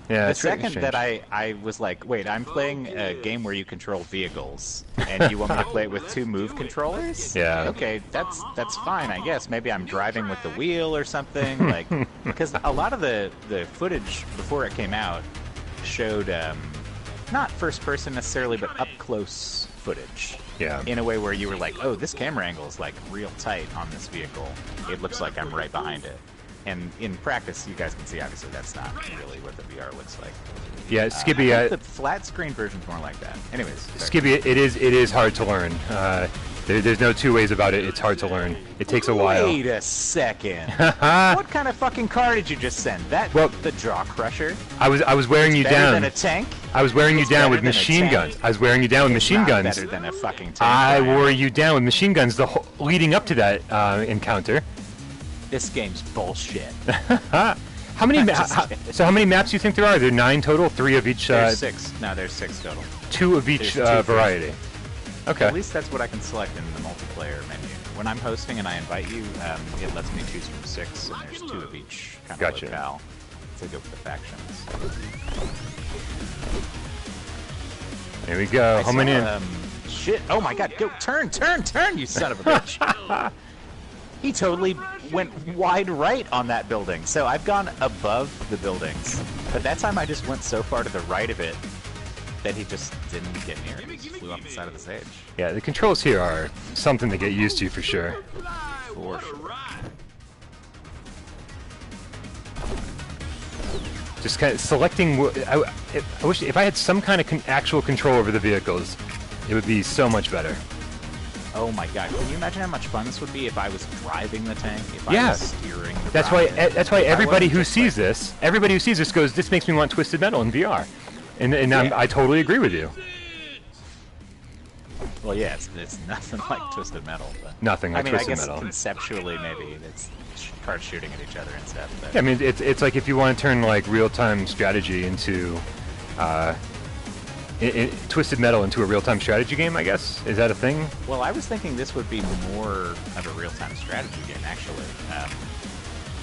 Yeah, The it's really second strange. that I was like, wait, I'm playing a game where you control vehicles, and you want me to play it with 2 Move controllers? Yeah. Okay, that's fine, I guess. Maybe I'm driving with the wheel or something, like, because a lot of the footage before it came out showed not first person necessarily, but up close footage. Yeah. In a way where you were like, oh, this camera angle is like real tight on this vehicle. It looks like I'm right behind it. And in practice, you guys can see, obviously, that's not really what the VR looks like. Yeah, Skippy. I think the flat screen version's more like that. Anyways, sorry. Skippy, it is hard to learn. There's no two ways about it. It's hard to learn. It takes a while. Wait a second. What kind of fucking car did you just send? The Jaw Crusher? I was wearing you Better down. than a tank? I was wearing you down with better than a machine tank. guns. I was wearing you down with machine Not guns. better than a fucking tank. I Brian. wore you down with machine guns leading up to that encounter. This game's bullshit. How many? So how many maps do you think there are? There are 9 total. 3 of each. There's 6. No, there's 6 total. 2 of each There's 2 variety. Okay. At least that's what I can select in the multiplayer menu. When I'm hosting and I invite you, it lets me choose from 6, and there's 2 of each kind Gotcha. of locale to go with the factions. There we go. Homing in. Shit! Oh my God! Go turn, you son of a bitch! He totally went wide right on that building. So I've gone above the buildings, but that time I just went so far to the right of it that he just didn't get near. He just flew off the side of the stage. Yeah, the controls here are something to get used to for sure. For sure. Just kind of selecting. I wish if I had some kind of actual control over the vehicles, it would be so much better. Oh my God! Can you imagine how much fun this would be if I was driving the tank? If Yeah. I was steering the That's why. rocket? That's why If I everybody wasn't who just sees this, goes, "This makes me want Twisted Metal in VR," and Yeah. I totally agree with you. Well, yeah, it's nothing like Twisted Metal. But Nothing like I mean, Twisted I guess Metal. conceptually maybe it's cars shooting at each other and stuff. But Yeah, I mean, it's like if you want to turn like real-time strategy into Twisted Metal into a real-time strategy game, I guess. Is that a thing? Well, I was thinking this would be more of a real-time strategy game, actually.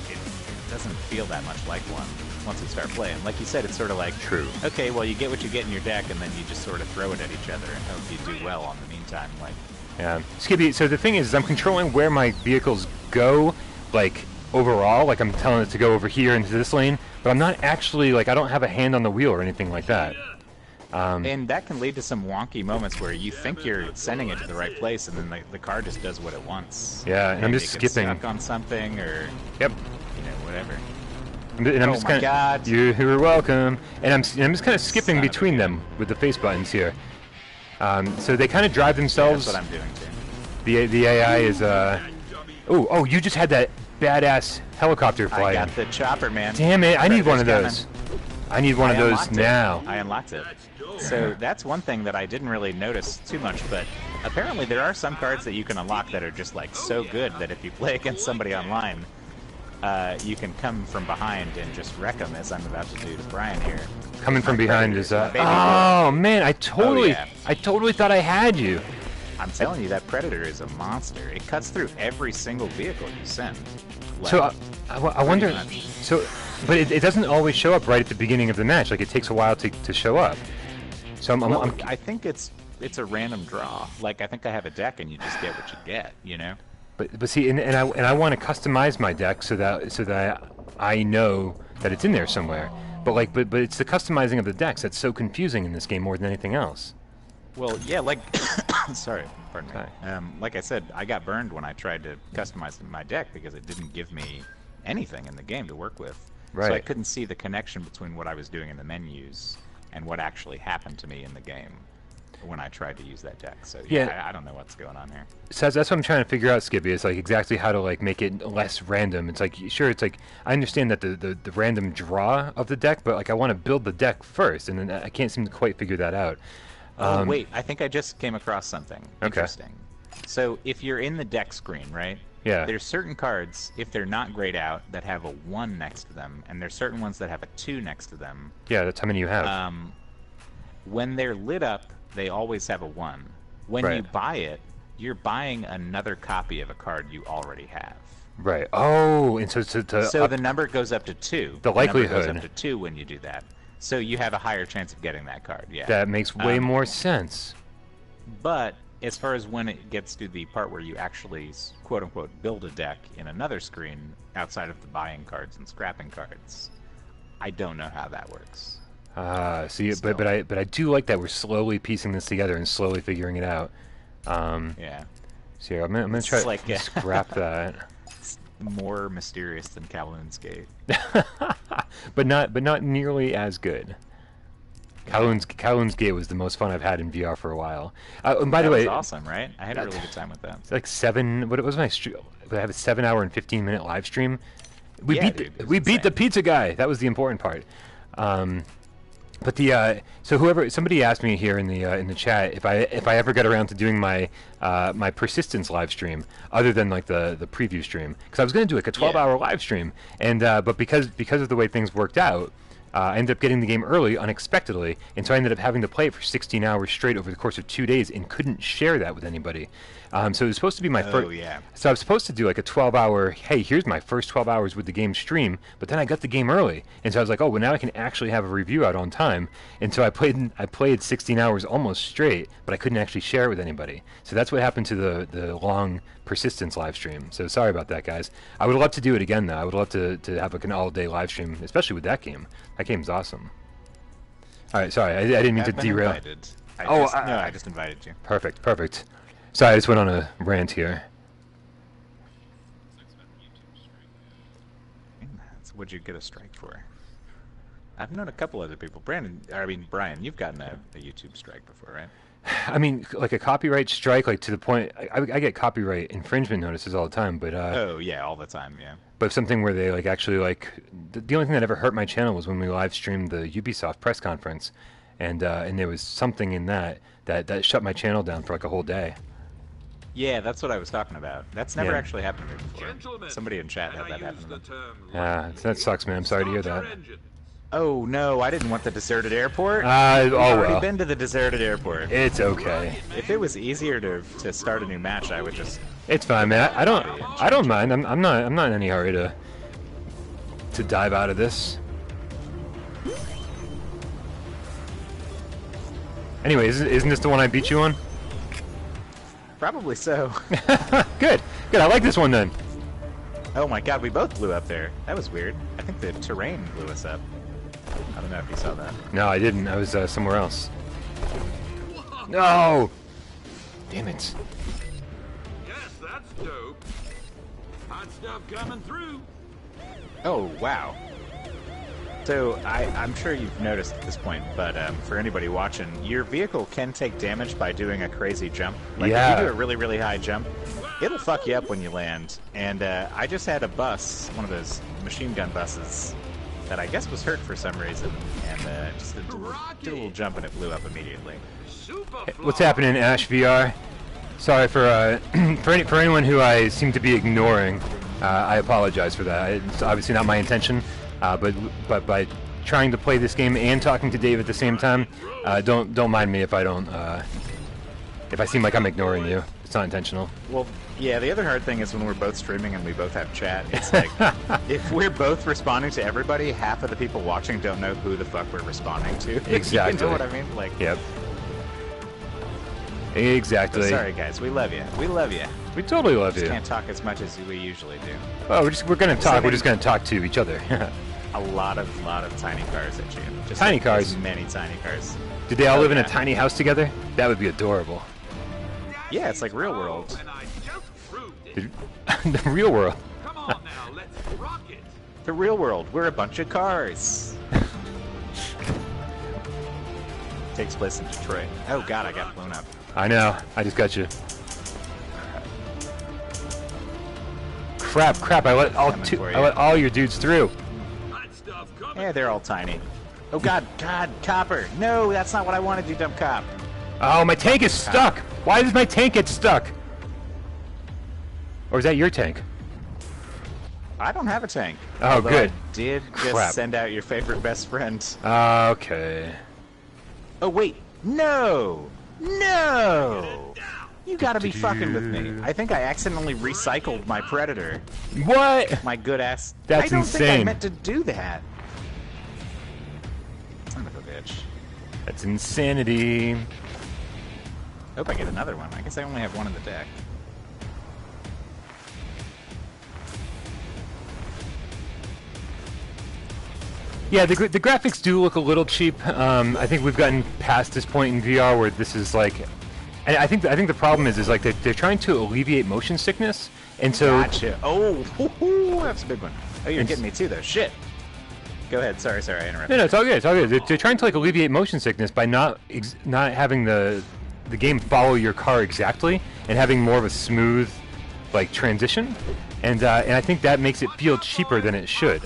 It doesn't feel that much like one once you start playing. Like you said, it's sort of like, True. okay, well, you get what you get in your deck, and then you just sort of throw it at each other and hope you do well on the meantime. Like, Yeah. Skippy, so the thing is, I'm controlling where my vehicles go, like, overall. Like, I'm telling it to go over here into this lane, but I'm not actually, like, I don't have a hand on the wheel or anything like that. and that can lead to some wonky moments where you think you're sending it to the right place, and then the car just does what it wants. Yeah, and I'm Maybe just it gets skipping. stuck on something, or Yep. whatever. And I'm Oh just my kinda, God. You're welcome. And I'm just kind of skipping Son of a between gun. them with the face buttons here. So they kind of drive themselves. That's what I'm doing too. The AI is Oh, you just had that badass helicopter I flying. got the chopper, man. Damn it! I need one of Predator's those. I need one of those unlocked it. now. I unlocked it. So that's one thing that I didn't really notice too much, but apparently there are some cards that you can unlock that are just like so good that if you play against somebody online, you can come from behind and just wreck them, as I'm about to do to Brian here. Coming from behind is Baby oh man, I totally yeah. thought I had you. I'm telling you, that Predator is a monster. It cuts through every single vehicle you send. Like, So I wonder. much. So, but it doesn't always show up right at the beginning of the match. Like it takes a while to show up. So I'm I think it's a random draw. Like, I think I have a deck and you just get what you get, you know? but see, and I want to customize my deck so that I know that it's in there somewhere. But it's the customizing of the decks that's so confusing in this game more than anything else. Well, yeah, like, sorry, pardon me. Okay. Like I said, I got burned when I tried to customize my deck because it didn't give me anything in the game to work with. Right. So I couldn't see the connection between what I was doing in the menus and what actually happened to me in the game when I tried to use that deck. So Yeah. I don't know what's going on here. So that's what I'm trying to figure out, Skippy. It's like exactly how to like make it less random. It's like sure, it's like I understand that the random draw of the deck, but like I want to build the deck first, and then I can't seem to quite figure that out. Oh, wait, I think I just came across something interesting. So if you're in the deck screen, right? Yeah. There's certain cards, if they're not grayed out, that have a 1 next to them, and there's certain ones that have a 2 next to them. Yeah, that's how many you have. When they're lit up, they always have a 1. When you Right. buy it, you're buying another copy of a card you already have. Right. Oh, and so So the number goes up to 2. The number likelihood. goes up to 2 when you do that. So you have a higher chance of getting that card, yeah. that makes way more sense. But as far as when it gets to the part where you actually, quote-unquote, build a deck in another screen outside of the buying cards and scrapping cards, I don't know how that works. See, but I do like that we're slowly piecing this together and slowly figuring it out. Yeah. So here, I'm gonna try like, to scrap that. It's more mysterious than Calhoun's Gate. but not nearly as good. Kowloon's Gate was the most fun I've had in VR for a while. And by the way, that was awesome, right? I had a really good time with that. It's like 7. What was my stream? I have a 7-hour and 15-minute live stream. We beat the pizza guy. That was the important part. But so somebody asked me here in the chat if I ever get around to doing my my persistence live stream other than like the preview stream, because I was going to do like a 12-hour live stream, and but because of the way things worked out, I ended up getting the game early unexpectedly, and so I ended up having to play it for 16 hours straight over the course of 2 days and couldn't share that with anybody. So it was supposed to be my first. So I was supposed to do like a 12-hour. Hey, here's my first 12 hours with the game stream. But then I got the game early, and so I was like, oh, well, now I can actually have a review out on time. And so I played 16 hours almost straight, but I couldn't actually share it with anybody. So that's what happened to the long persistence live stream. So sorry about that, guys. I would love to do it again, though. I would love to have like an all-day live stream, especially with that game. That game's awesome. All right, sorry, I didn't mean to derail. I just invited you. Perfect. Sorry, I just went on a rant here. What'd you get a strike for? I've known a couple other people. Brian, you've gotten a YouTube strike before, right? I mean, like a copyright strike, like to the point. I get copyright infringement notices all the time, but oh yeah, all the time, yeah. But something where they like actually like the only thing that ever hurt my channel was when we live streamed the Ubisoft press conference, and there was something in that shut my channel down for like a whole day. Yeah, that's what I was talking about. That's never actually happened to me before. Gentlemen, somebody in chat had that happen to them. Yeah, that sucks, man. I'm sorry to hear that. Oh no, I didn't want the deserted airport. I've already been to the deserted airport. It's okay. If it was easier to start a new match, I would just. It's fine, man. I don't mind. I'm not in any hurry to dive out of this. Anyway, isn't this the one I beat you on? Probably so. Good. I like this one then. Oh my god, we both blew up there. That was weird. I think the terrain blew us up. I don't know if you saw that. No, I didn't. I was somewhere else. No! Damn it. Yes, that's dope. Hot stuff coming through. Oh, wow. So, I'm sure you've noticed at this point, but for anybody watching, your vehicle can take damage by doing a crazy jump. Like, if you do a really, really high jump, it'll fuck you up when you land. And I just had a bus, one of those machine gun buses, that I guess was hurt for some reason, and just did a little jump and it blew up immediately. Hey, what's happening, Ash VR? Sorry for for anyone who I seem to be ignoring. I apologize for that. It's obviously not my intention. But by trying to play this game and talking to Dave at the same time, don't mind me if I don't if I seem like I'm ignoring you. It's not intentional. Well, yeah. The other hard thing is when we're both streaming and we both have chat. It's like if we're both responding to everybody, half of the people watching don't know who the fuck we're responding to. Exactly. You know what I mean? Like. Yep. Exactly. So sorry, guys. We love you. We love you. We totally love you. Can't talk as much as we usually do. Oh, we're gonna talk. We're just gonna talk to each other. a lot of tiny cars at you. Just tiny cars. Many tiny cars. Did they all live in a tiny house together? That would be adorable. Yeah, it's like real world. The real world. Come on now, let's rock it. The real world. We're a bunch of cars. Takes place in Detroit. Oh god, I got blown up. I know. I just got you. Crap! I let all your dudes through. Yeah, they're all tiny. Oh god, copper! No, that's not what I wanted, you dumb cop. Oh, my tank is stuck. Why does my tank get stuck? Or is that your tank? I don't have a tank. Oh, good. I did just send out your favorite best friend. Okay. Oh wait, no! You gotta be fucking with me. I think I accidentally recycled my Predator. What? My good ass. That's insane. I don't think I meant to do that. Son of a bitch. That's insanity. Hope I get another one. I guess I only have one in the deck. Yeah, the graphics do look a little cheap. I think we've gotten past this point in VR where this is like, and I think the problem is like they're trying to alleviate motion sickness, and so. Gotcha. Oh, that's a big one. Oh, you're getting me too, though. Shit. Go ahead. Sorry, I interrupted. No, it's all good. It's all good. They're trying to like alleviate motion sickness by not having the game follow your car exactly and having more of a smooth like transition, and I think that makes it feel cheaper than it should.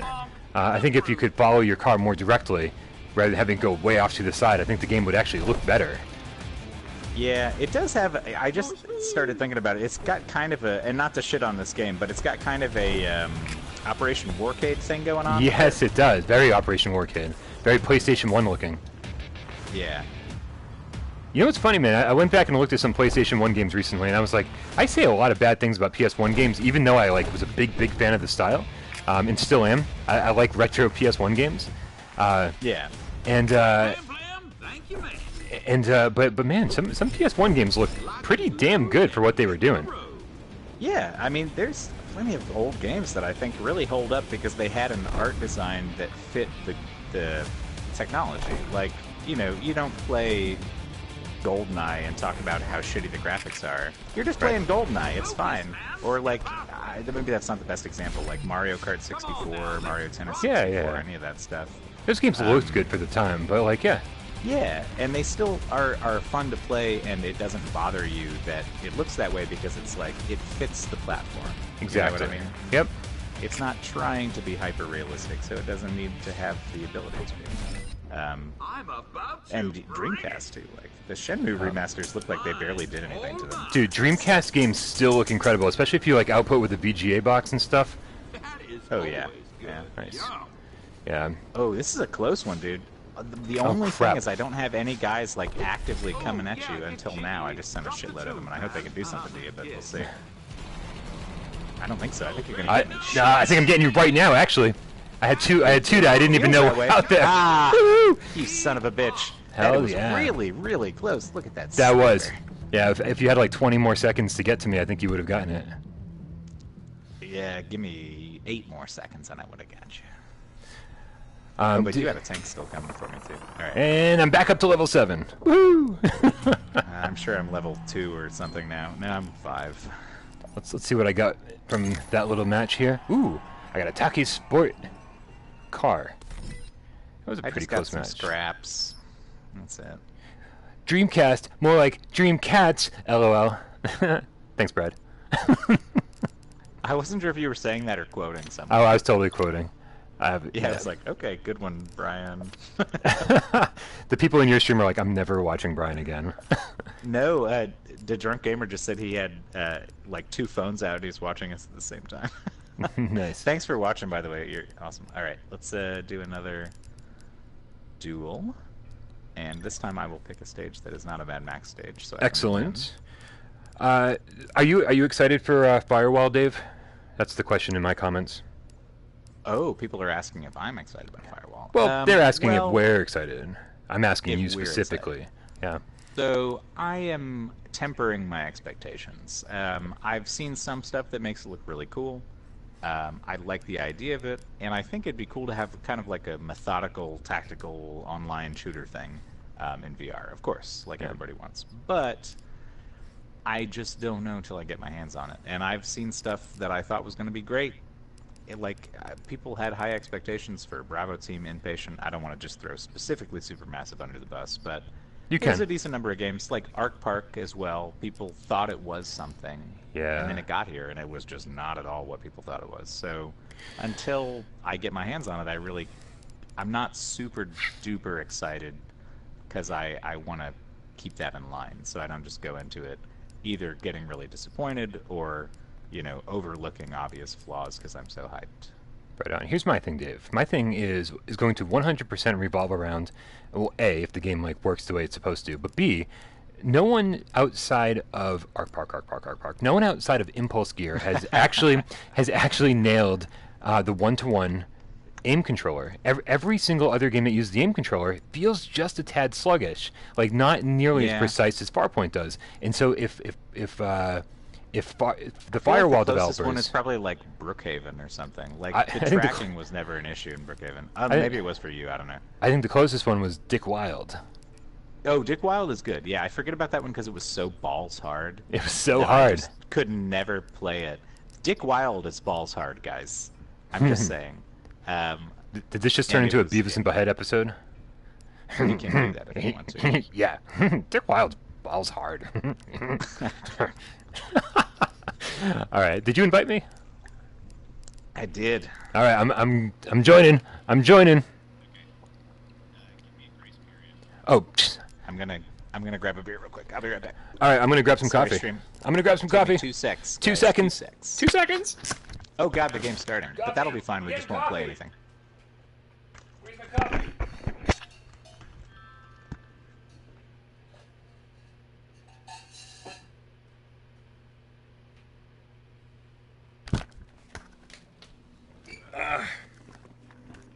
I think if you could follow your car more directly rather than having it go way off to the side, I think the game would actually look better. Yeah, it does have. I just started thinking about it. It's got kind of a, and not to shit on this game, but it's got kind of a Operation Warcade thing going on. Yes, it does. Very Operation Warcade. Very PlayStation 1 looking. Yeah. You know what's funny, man? I went back and looked at some PlayStation 1 games recently, and I was like, I say a lot of bad things about PS1 games, even though I like was a big fan of the style, and still am. I like retro PS1 games. Yeah. And Thank you, man. but man, some PS1 games look pretty damn good for what they were doing. Yeah, I mean, there's plenty of old games that I think really hold up because they had an art design that fit the technology. Like, you know, you don't play GoldenEye and talk about how shitty the graphics are. You're just playing GoldenEye, it's fine. Or like, maybe that's not the best example, like Mario Kart 64, Mario Tennis 64, any of that stuff. Those games looked good for the time, but like, yeah. Yeah, and they still are fun to play, and it doesn't bother you that it looks that way because it's like, it fits the platform. Exactly. You know what I mean? Yep. It's not trying to be hyper-realistic, so it doesn't need to have the ability to be. I'm about to And Dreamcast, too. Like, the Shenmue remasters look like they barely did anything to them. Dude, Dreamcast games still look incredible, especially if you like output with a VGA box and stuff. That is Oh, yeah. always good. Yeah. Nice. Yeah. Oh, this is a close one, dude. The only crap. thing is I don't have any guys, like, actively coming at you until now. I just sent a shitload of them, and I hope they can do something to you, but we'll see. I don't think so. I think you're gonna get me. I think I'm getting you right now, actually. I had two that I didn't even know that way. were out there. Ah, Woo! you son of a bitch. Hell that was yeah. really, really close. Look at that. That was. sucker. Yeah, if you had like 20 more seconds to get to me, I think you would have gotten it. Yeah, give me 8 more seconds and I would have got you. But dude, you had a tank still coming for me, too. All right. and I'm back up to level 7. Woo! I'm sure I'm level 2 or something now. No, I'm 5. Let's see what I got from that little match here. Ooh, I got a Taki Sport car. That was a I pretty just got close some match. scraps. That's it. Dreamcast, more like Dreamcats, LOL. Thanks, Brad. I wasn't sure if you were saying that or quoting something. Oh, I was totally quoting. Yeah, it's like, okay, good one, Brian. The people in your stream are like, I'm never watching Brian again. No, the drunk gamer just said he had like 2 phones out. He's watching us at the same time. Nice. Thanks for watching, by the way. You're awesome. All right, let's do another duel, and this time I will pick a stage that is not a Mad Max stage. So Excellent. Are you excited for Firewall, Dave? That's the question in my comments. Oh, people are asking if I'm excited about Firewall. Well, they're asking well, if we're excited. I'm asking if you we're specifically. Yeah. So I am tempering my expectations. I've seen some stuff that makes it look really cool. I like the idea of it, and I think it'd be cool to have kind of like a methodical, tactical online shooter thing in VR, of course, like everybody wants. But I just don't know until I get my hands on it. And I've seen stuff that I thought was going to be great. People had high expectations for Bravo Team, Inpatient. I don't want to just throw specifically Supermassive under the bus, but there's a decent number of games, like Arc Park as well. People thought it was something, Yeah. and then it got here, and it was just not at all what people thought it was. So until I get my hands on it, I'm not super duper excited because I want to keep that in line, so I don't just go into it either getting really disappointed or, you know, overlooking obvious flaws because I'm so hyped. Right on. Here's my thing, Dave. My thing is going to 100% revolve around, well, A, if the game like works the way it's supposed to, but B, no one outside of Arc Park, no one outside of Impulse Gear has actually nailed the one-to-one aim controller. Every single other game that uses the aim controller feels just a tad sluggish, like not nearly as precise as Farpoint does. And so if the Firewall the developers, one is probably like Brookhaven or something. Like I the think tracking was never an issue in Brookhaven. Maybe it was for you. I don't know. I think the closest one was Dick Wild. Oh, Dick Wild is good. Yeah, I forget about that one because it was so balls hard. It was so that I hard. just could never play it. Dick Wild is balls hard, guys. I'm just saying. Did this just turn And into it a was- Beavis and Butthead episode? You can do that if you want to. Yeah. Dick Wilde's balls hard. Alright, did you invite me? I did. Alright, I'm joining. I'm joining. Oh, I'm gonna grab a beer real quick. I'll be right back. alright, I'm gonna grab some Sorry, coffee. stream. I'm gonna grab some Give me coffee. 2 secs. 2 guys, seconds. 2 secs. 2 seconds. Oh god, the game's starting. But that'll be fine. We just won't play anything. Where's my coffee?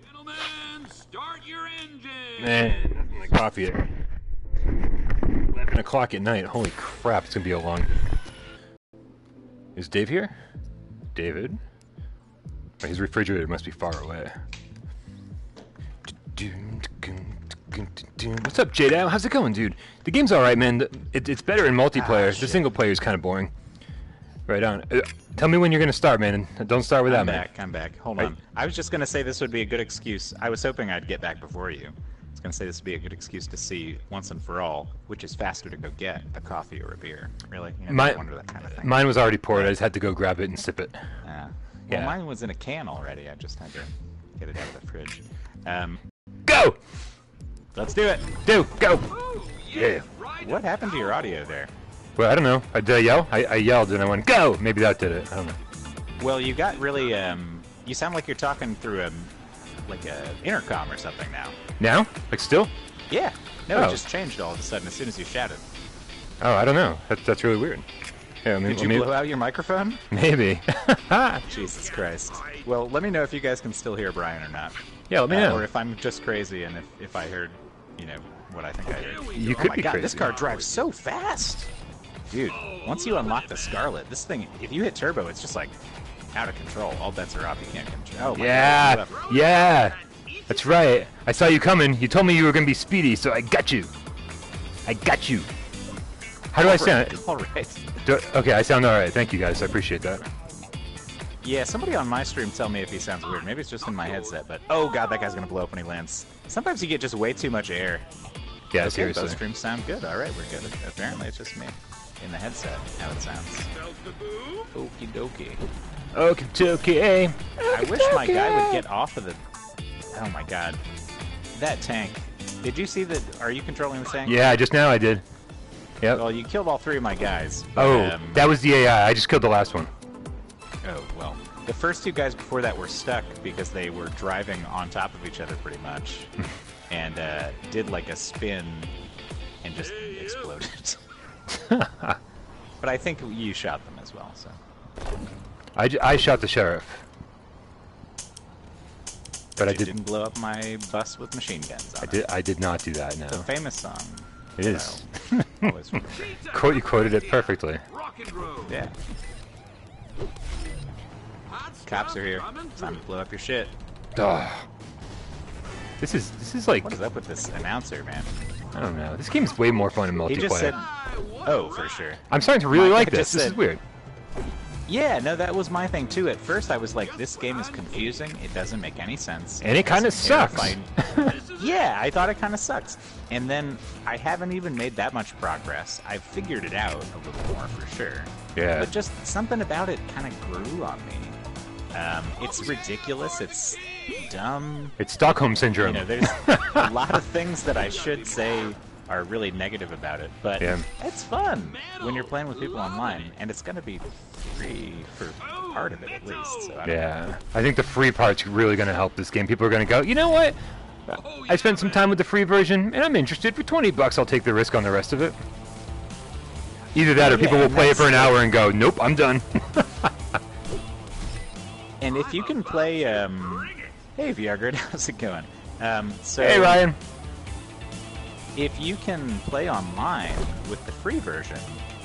Gentlemen, start your engine. Man, my coffee at 11 o'clock at night. Holy crap, it's gonna be a long. Is Dave here? David? Oh, his refrigerator must be far away. What's up, J-Dab? How's it going, dude? The game's alright, man. It's better in multiplayer. The shit. single player is kind of boring. Right on. Tell me when you're gonna start, man. And don't start without I'm me. back. I'm back. Hold Right. on. I was just gonna say this would be a good excuse. I was hoping I'd get back before you. I was gonna say this would be a good excuse to see once and for all which is faster to go get, a coffee or a beer. Really? You know, I wonder that kind of thing. Mine was already poured. I just had to go grab it and sip it. Well, Yeah. mine was in a can already. I just had to get it out of the fridge. Go! Let's do it. Do! Go! Oh, Yeah. right. What happened to your audio there? Well, I don't know. Did I yell? I yelled and I went, go! Maybe that did it. I don't know. Well, you got really you sound like you're talking through like a intercom or something now. Now? Like still? Yeah. No, Oh. it just changed all of a sudden as soon as you shouted. Oh, I don't know. That's really weird. Yeah, I mean, Did you blow out your microphone? Maybe. Jesus Christ. Well, let me know if you guys can still hear Brian or not. Yeah, let me know. Or if I'm just crazy and if I heard, you know, what I think I heard. You Oh could my be god, crazy. this car drives so fast! Dude, once you unlock the Scarlet, this thing, if you hit turbo, it's just like out of control. All bets are off. You can't control. Oh my Yeah, god. yeah. That's right. I saw you coming. You told me you were gonna be speedy, so I got you. I got you. How do I sound? Alright. Okay, I sound alright. Thank you guys. I appreciate that. Yeah, somebody on my stream tell me if he sounds weird. Maybe it's just in my headset, but oh god, that guy's gonna blow up when he lands. Sometimes you get just way too much air. Yeah, Okay, seriously. those streams sound good. Alright, we're good. Apparently it's just me. In the headset, how it sounds. Okie dokie. Okay. I wish my guy would get off of the... Oh my god. That tank. Did you see the... Are you controlling the tank? Yeah, just now I did. Yep. Well, you killed all 3 of my guys. But, Oh, that was the AI. I just killed the last one. Oh, well. The first 2 guys before that were stuck because they were driving on top of each other pretty much. And did like a spin and just exploded. But I think you shot them as well, so... I shot the sheriff. But I You didn't. didn't blow up my bus with machine guns on it. I did not do that. No. It's a famous song. It is. I always remember. You quoted it perfectly. Rock and roll. Yeah. Hot Cops stuff are here. coming Time through. to blow up your shit. Ugh. This is like, What is up with this announcer, man? I don't know. This game's way more fun in multiplayer. He just said, "Oh, for sure." I'm starting to really My like guy this. just This is said- weird. Yeah, no, that was my thing too. At first, I was like, "This game is confusing. It doesn't make any sense." And it kinda has sucks. terrifying- Yeah, I thought it kind of sucks. And then I haven't even made that much progress. I've figured it out a little more for sure. Yeah. But just something about it kind of grew on me. It's ridiculous. It's dumb. It's Stockholm You syndrome. know, there's a lot of things that I should say are really negative about it, but Yeah. it's fun when you're playing with people online, and it's going to be free for part of it at least. So I don't know. Yeah. I think the free part's really going to help this game. People are going to go, you know what? I spent some time with the free version, and I'm interested. For $20, I'll take the risk on the rest of it. Either that, or people will and play it for an that's- hour and go, nope, I'm done. And if you can play, hey VRGrid, how's it going? So Hey, Ryan. if you can play online with the free version,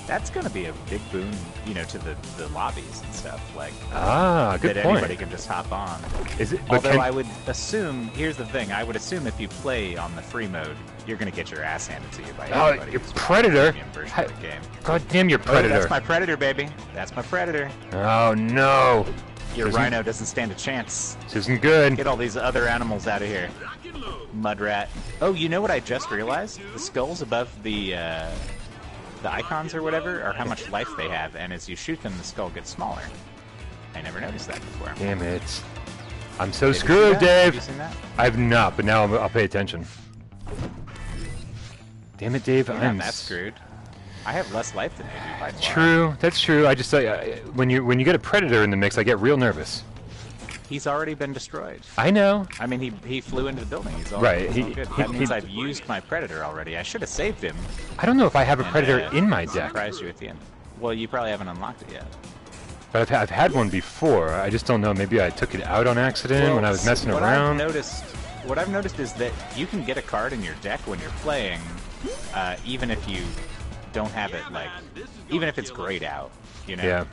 that's going to be a big boon, you know, to the lobbies and stuff. Like Ah, good that point. anybody can just hop on. Is it? But Although can- I would assume, here's the thing, I would assume if you play on the free mode, you're going to get your ass handed to you by Oh, anybody you're who's playing Predator. the premium version of the game. God damn, you're Oh, Predator. that's my Predator, baby. That's my Predator. Oh no. Your rhino doesn't stand a chance. This isn't good. Get all these other animals out of here. Mud rat. Oh, you know what I just realized? The skulls above the icons or whatever are how much life they have, and as you shoot them, the skull gets smaller. I never noticed that before. Damn it. I'm so Dave, screwed, Dave. Have you seen that? I've not, but now I'll pay attention. Damn it, Dave. I'm not that screwed. I have less life than you do by far. True, that's true. I just when you get a predator in the mix, I get real nervous. He's already been destroyed. I know. I mean, he flew into the building. He's all, right. he's all good. That means I've used my predator already. I should have saved him. I don't know if I have a predator in my deck. Surprised you at the end. Well, you probably haven't unlocked it yet. But I've had one before. I just don't know. Maybe I took it out on accident when I was messing around. What I've noticed is that you can get a card in your deck when you're playing, even if you don't have it, like, even if it's grayed out, you know? Yeah.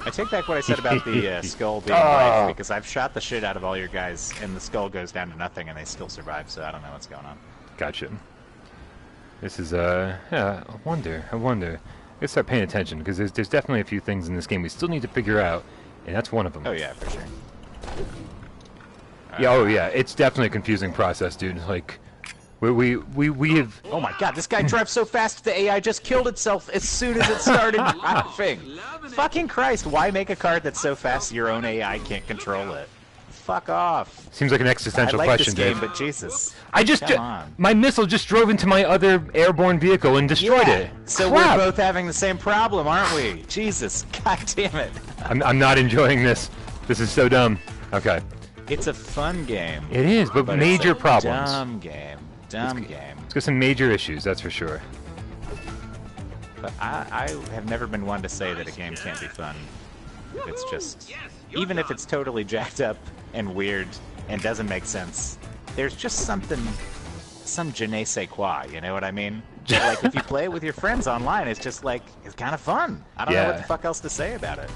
I take back what I said about the skull being life, because I've shot the shit out of all your guys, and the skull goes down to nothing, and they still survive, so I don't know what's going on. Gotcha. This is, yeah, I wonder. Let's start paying attention, because there's definitely a few things in this game we still need to figure out, and that's one of them. Oh, yeah, for sure. Yeah, oh, yeah, it's definitely a confusing process, dude. Like, we have... Oh my god, this guy drives so fast the AI just killed itself as soon as it started driving. Fucking Christ, why make a card that's so fast your own AI can't control it? Fuck off. Seems like an existential question, this game, Dave. But Jesus. I just... my missile just drove into my other airborne vehicle and destroyed it. So Crap. we're both having the same problem, aren't we? Jesus, god damn it. I'm not enjoying this. This is so dumb. Okay. It's a fun game. It is, but major it's a problems. Dumb game. Dumb game. It's got some major issues, that's for sure. But I have never been one to say that a game can't be fun. It's just, even if it's totally jacked up and weird and doesn't make sense, there's just something, some je ne sais quoi, you know what I mean? Like, if you play it with your friends online, it's just like, it's kind of fun. I don't know what the fuck else to say about it.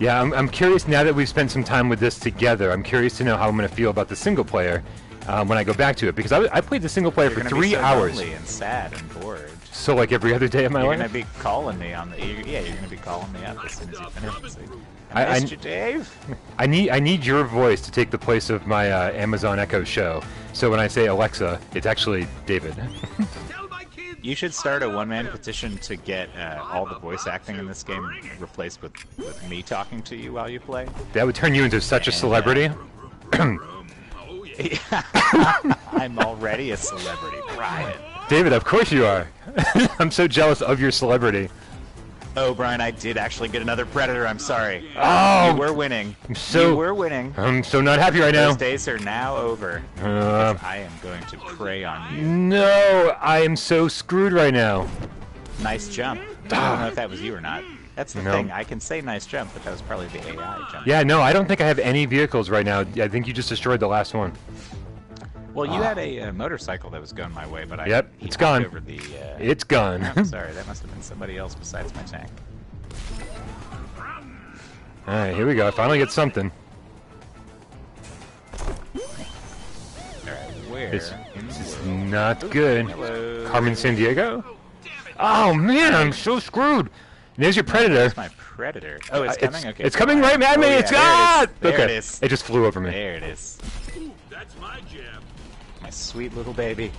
Yeah, I'm curious now that we've spent some time with this together. I'm curious to know how I'm going to feel about the single player when I go back to it, because I played the single player for 3 hours. Lonely and sad and bored. So like every other day of my life. You're gonna be calling me on the you're gonna be calling me up as soon as you finish. I missed you, Dave. I need your voice to take the place of my Amazon Echo show. So when I say Alexa, it's actually David. You should start a one-man petition to get all the voice acting in this game replaced with me talking to you while you play. That would turn you into such a celebrity. I'm already a celebrity, Brian. David, of course you are. I'm so jealous of your celebrity. Oh, Brian, I did actually get another predator. I'm sorry. Oh, you were winning. You were winning. I'm so not happy right now. Those days are now over. I am going to prey on you. No, I am so screwed right now. Nice jump. I don't know if that was you or not. That's the thing. I can say nice jump, but that was probably the AI jump. Yeah, no, I don't think I have any vehicles right now. I think you just destroyed the last one. Well, you had a motorcycle that was going my way, but it's gone. Over the, it's gone. I'm sorry, that must have been somebody else besides my tank. All right, here we go. I finally get something. All right, where? This is not good. Hello. Carmen Sandiego? Oh man, I'm so screwed. There's your predator. That's my predator. Oh, it's coming. Okay. It's coming right at me. Yeah, it's gone. There Okay. It is. It just flew over me. There it is. Ooh, that's my jam. My sweet little baby.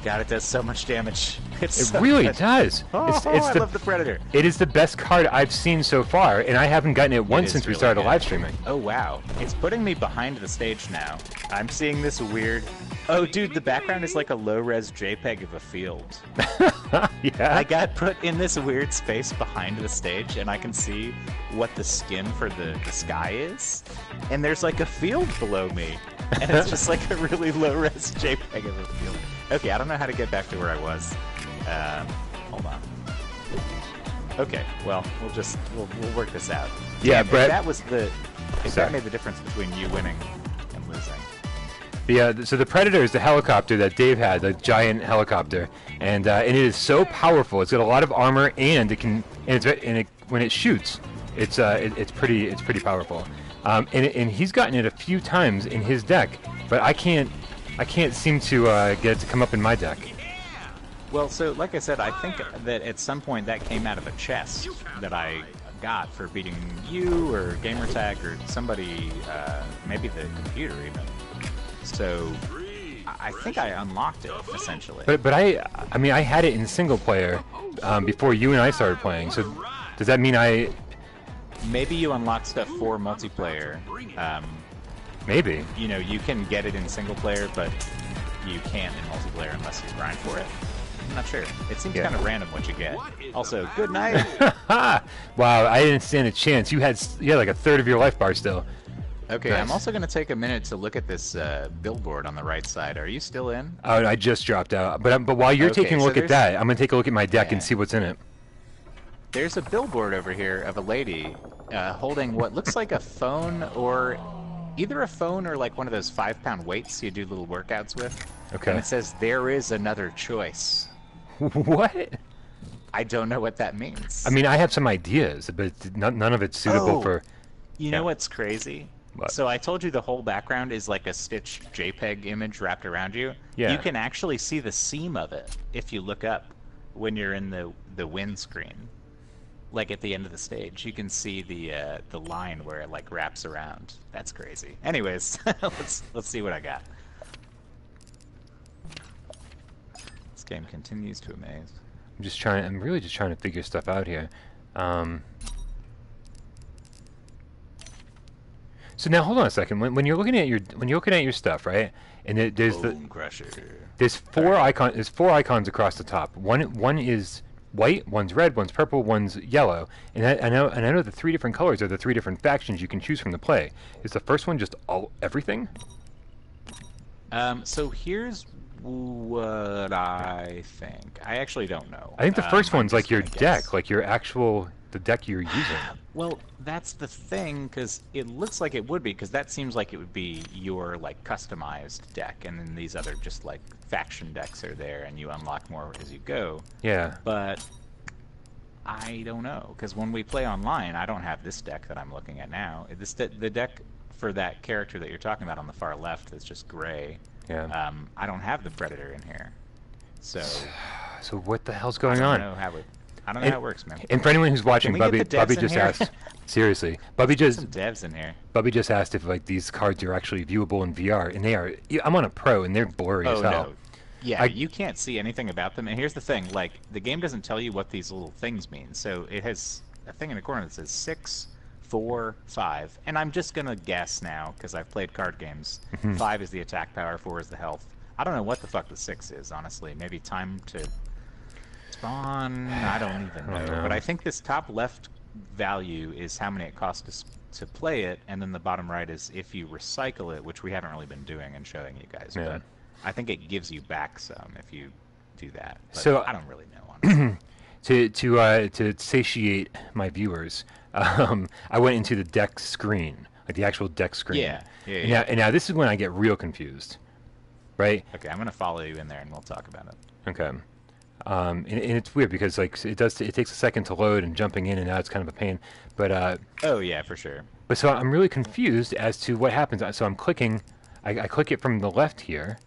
God, it does so much damage. It's It so really good. does. Oh, I love the predator. It is the best card I've seen so far, and I haven't gotten it once since we really started good. live streaming. Oh wow, it's putting me behind the stage now. I'm seeing this weird. Oh, dude, the background is like a low-res JPEG of a field. Yeah. I got put in this weird space behind the stage, and I can see what the skin for the sky is. And there's like a field below me, and it's just like a really low-res JPEG of a field. Okay, I don't know how to get back to where I was. Hold on. Okay, well, we'll work this out. Yeah, Damn, Brett. If that made the difference between you winning and losing. So the Predator is the helicopter that Dave had, the giant helicopter, and it is so powerful. It's got a lot of armor, and when it shoots, it's pretty powerful. And he's gotten it a few times in his deck, but I can't seem to get it to come up in my deck. Well, so like I said, I think that at some point that came out of a chest that I got for beating you or Gamertag or somebody, maybe the computer even. So I think I unlocked it essentially. But I mean I had it in single player before you and I started playing. So does that mean I? Maybe you unlocked stuff for multiplayer. Maybe. You know, you can get it in single player, but you can't in multiplayer unless you grind for it. I'm not sure. It seems kind of random what you get. Also, good night. Wow, I didn't stand a chance. You had like a third of your life bar still. Okay, Nice. I'm also going to take a minute to look at this billboard on the right side. Are you still in? Oh, I just dropped out. But while you're Okay, taking a so look at that, I'm gonna take a look at my deck and see what's in it. There's a billboard over here of a lady holding what looks like a phone, or either a phone or like one of those 5-pound weights you do little workouts with. Okay. And it says, "There is another choice." What? I don't know what that means. I mean, I have some ideas, but none of it's suitable for. You know what's crazy? What? So I told you the whole background is like a stitched JPEG image wrapped around you. Yeah. You can actually see the seam of it if you look up when you're in the windscreen. Like at the end of the stage, you can see the line where it like wraps around. That's crazy. Anyways, let's see what I got. This game continues to amaze. I'm really just trying to figure stuff out here. So now hold on a second. When you're looking at your stuff, right? And there's Boom Crusher. there's four icons across the top. One is white, one's red, one's purple, one's yellow. And I know the three different colors are the three different factions you can choose from to play. Is the first one just everything? So here's what I think. I actually don't know. I think the first one's I'm like just your gonna deck, guess. like the deck you're using. Well, that's the thing, because it looks like it would be, because that seems like it would be your like customized deck, and then these other just like faction decks are there, and you unlock more as you go. Yeah. But I don't know, because when we play online, I don't have this deck that I'm looking at now. The deck for that character that you're talking about on the far left is just gray. Yeah. I don't have the Predator in here, so So what the hell's going I on? don't know how it works, man. And for anyone who's watching, Can we get the devs Bubby in just here? asked. Seriously, Bubby Some devs in here. just asked if like these cards are actually viewable in VR, and they are. I'm on a Pro, and they're blurry as Oh hell. no. Yeah, you can't see anything about them. And here's the thing, like, the game doesn't tell you what these little things mean. So it has a thing in the corner that says 6, 4, 5. And I'm just going to guess now, because I've played card games. 5 is the attack power, 4 is the health. I don't know what the fuck the 6 is, honestly. Maybe time to spawn? I don't even know. But I think this top left value is how many it costs to play it, and then the bottom right is if you recycle it, which we haven't really been doing and showing you guys. Yeah. But I think it gives you back some if you do that. But So I don't really know, honestly. To satiate my viewers, I went into the deck screen, like the actual deck screen. Yeah. And now this is when I get real confused, right? Okay, I'm going to follow you in there, and we'll talk about it. Okay. And it's weird because like it takes a second to load, and jumping in and out is kind of a pain. But Oh, yeah, for sure. But so I'm really confused as to what happens. So I'm clicking, I click it from the left here.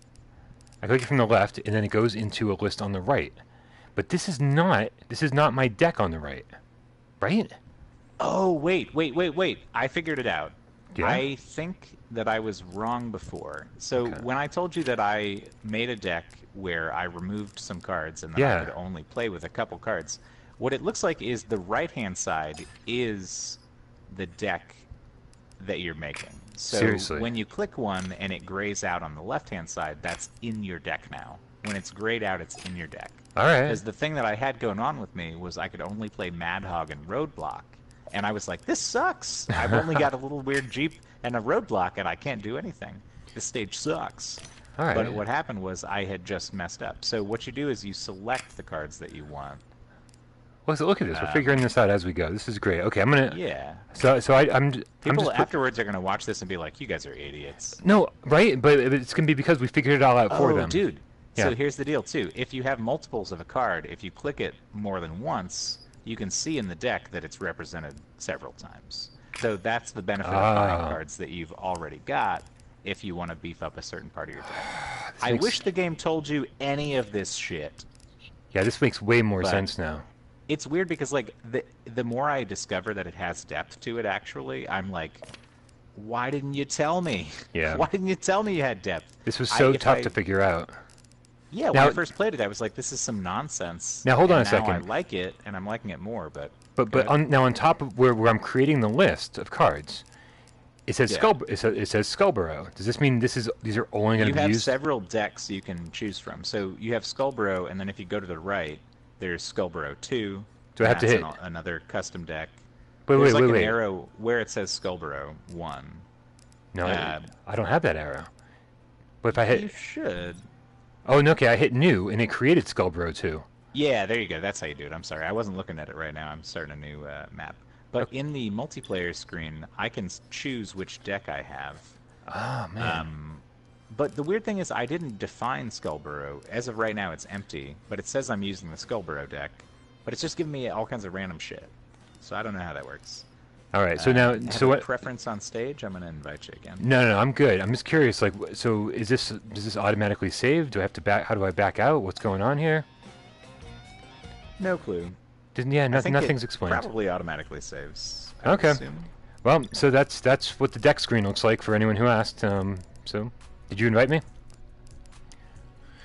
I click it from the left, and then it goes into a list on the right. But this is not my deck on the right, right? Oh, wait. I figured it out. Yeah? I think that I was wrong before. So when I told you that I made a deck where I removed some cards and then I could only play with a couple cards, what it looks like is the right-hand side is the deck that you're making. So Seriously? when you click one and it grays out on the left-hand side, that's in your deck now. When it's grayed out, it's in your deck. All right. Because the thing that I had going on with me was I could only play Mad Hog and Roadblock. And I was like, this sucks. I've only got a little weird Jeep and a Roadblock, and I can't do anything. This stage sucks. All right. But what happened was I had just messed up. So what you do is you select the cards that you want. Well, so look at this. We're figuring this out as we go. This is great. Okay, I'm gonna. Yeah. I'm People just afterwards are going to watch this and be like, you guys are idiots. No, right? But it's gonna be because we figured it all out for them. Oh, dude. Yeah. So here's the deal, too. If you have multiples of a card, if you click it more than once, you can see in the deck that it's represented several times. So that's the benefit of buying cards that you've already got if you want to beef up a certain part of your deck. I wish the game told you any of this shit. Yeah, this makes way more But sense now. it's weird because like the more I discover that it has depth to it, actually, I'm like, why didn't you tell me? Yeah. Why didn't you tell me you had depth? This was so tough to figure out. Yeah, when Now- I first played it, I was like, this is some nonsense. Now, hold on and a now second. I like it, and I'm liking it more, but... But Go ahead. now on top of where I'm creating the list of cards, it says Yeah. it says Skullborough. Does this mean these are only going You to be have used? several decks you can choose from. So you have Skullborough, and then if you go to the right, there's Skullborough 2. Do I have to that's hit- another custom deck? Wait, There's wait, like wait, an wait. arrow where it says Skullborough 1. No, Uh, I don't have that arrow. But if I You hit, should. oh no, okay, I hit new and it created Skullborough 2. Yeah, there you go. That's how you do it. I'm sorry. I wasn't looking at it right now. I'm starting a new map. But in the multiplayer screen, I can choose which deck I have. Oh man. But the weird thing is I didn't define Skullborough. As of right now, it's empty. But it says I'm using the Skullborough deck. But it's just giving me all kinds of random shit. So I don't know how that works. All right, so now, Have so a what? preference on stage? I'm going to invite you again. No, I'm good. I'm just curious. Like, so does this automatically save? Do I have to back? How do I back out? What's going on here? No clue. Yeah, I think nothing's it explained. probably automatically saves. I would Okay. assume. Well, so that's what the deck screen looks like for anyone who asked. So, did you invite me?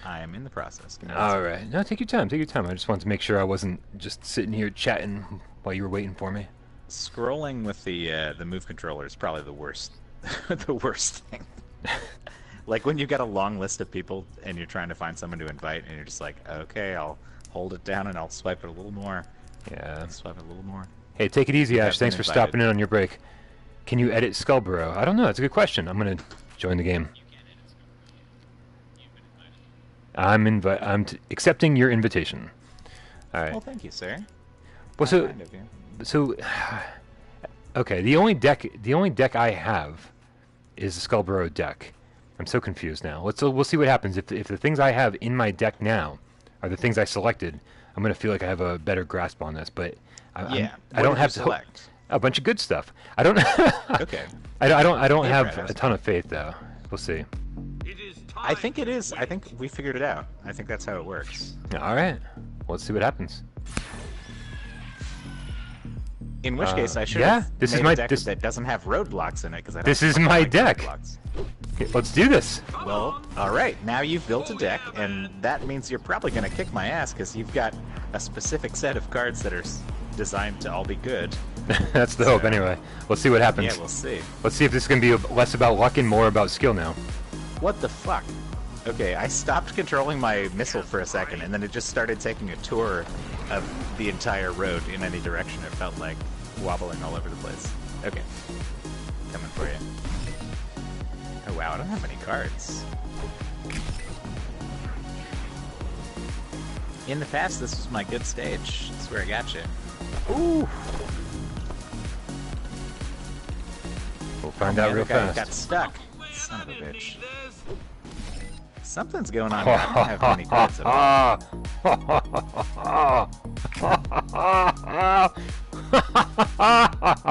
I am in the process. Give me one All second. right. No, take your time. Take your time. I just wanted to make sure I wasn't just sitting here chatting while you were waiting for me. Scrolling with the move controller is probably the worst, the worst thing. Like when you've got a long list of people and you're trying to find someone to invite, and you're just like, okay, I'll hold it down and I'll swipe it a little more. Yeah. Swipe it a little more. Hey, take it easy, You Ash. have Thanks been for invited. stopping in on your break. Can you edit Skullborough? I don't know. That's a good question. I'm gonna join the game. I'm accepting your invitation. All right. Well, thank you, sir. Well, How kind of you. so, okay. The only deck I have is the Skullborough deck. I'm so confused now. We'll see what happens if the things I have in my deck now are the things I selected. I'm gonna feel like I have a better grasp on this, but Yeah. I don't have to select. a bunch of good stuff. I don't. Okay. I don't Hey, have Brad, a ton of faith though. We'll see. It is time I think it to is. I wait. think we figured it out. I think that's how it works. All right. Let's see what happens. In which case, I should yeah, have this is made my- a deck this- that doesn't have roadblocks in it because I don't This is fucking my like deck. roadblocks. Okay, let's do this. Well, all right. Now you've built a deck, and that means you're probably going to kick my ass because you've got a specific set of cards that are designed to all be good. That's the hope, So- anyway. Let's see what happens. Yeah, we'll see. Let's see if this is gonna be less about luck and more about skill now. What the fuck? Okay, I stopped controlling my missile for a second, and then it just started taking a tour of the entire road in any direction. It felt like wobbling all over the place. Okay, coming for you. Oh wow, I don't have many cards. In the past, this was my good stage. That's where I got you. Ooh. We'll find Man, out real the guy got fast. stuck. Son of a Do you bitch. need this? Something's going on here. I don't have many cards at all.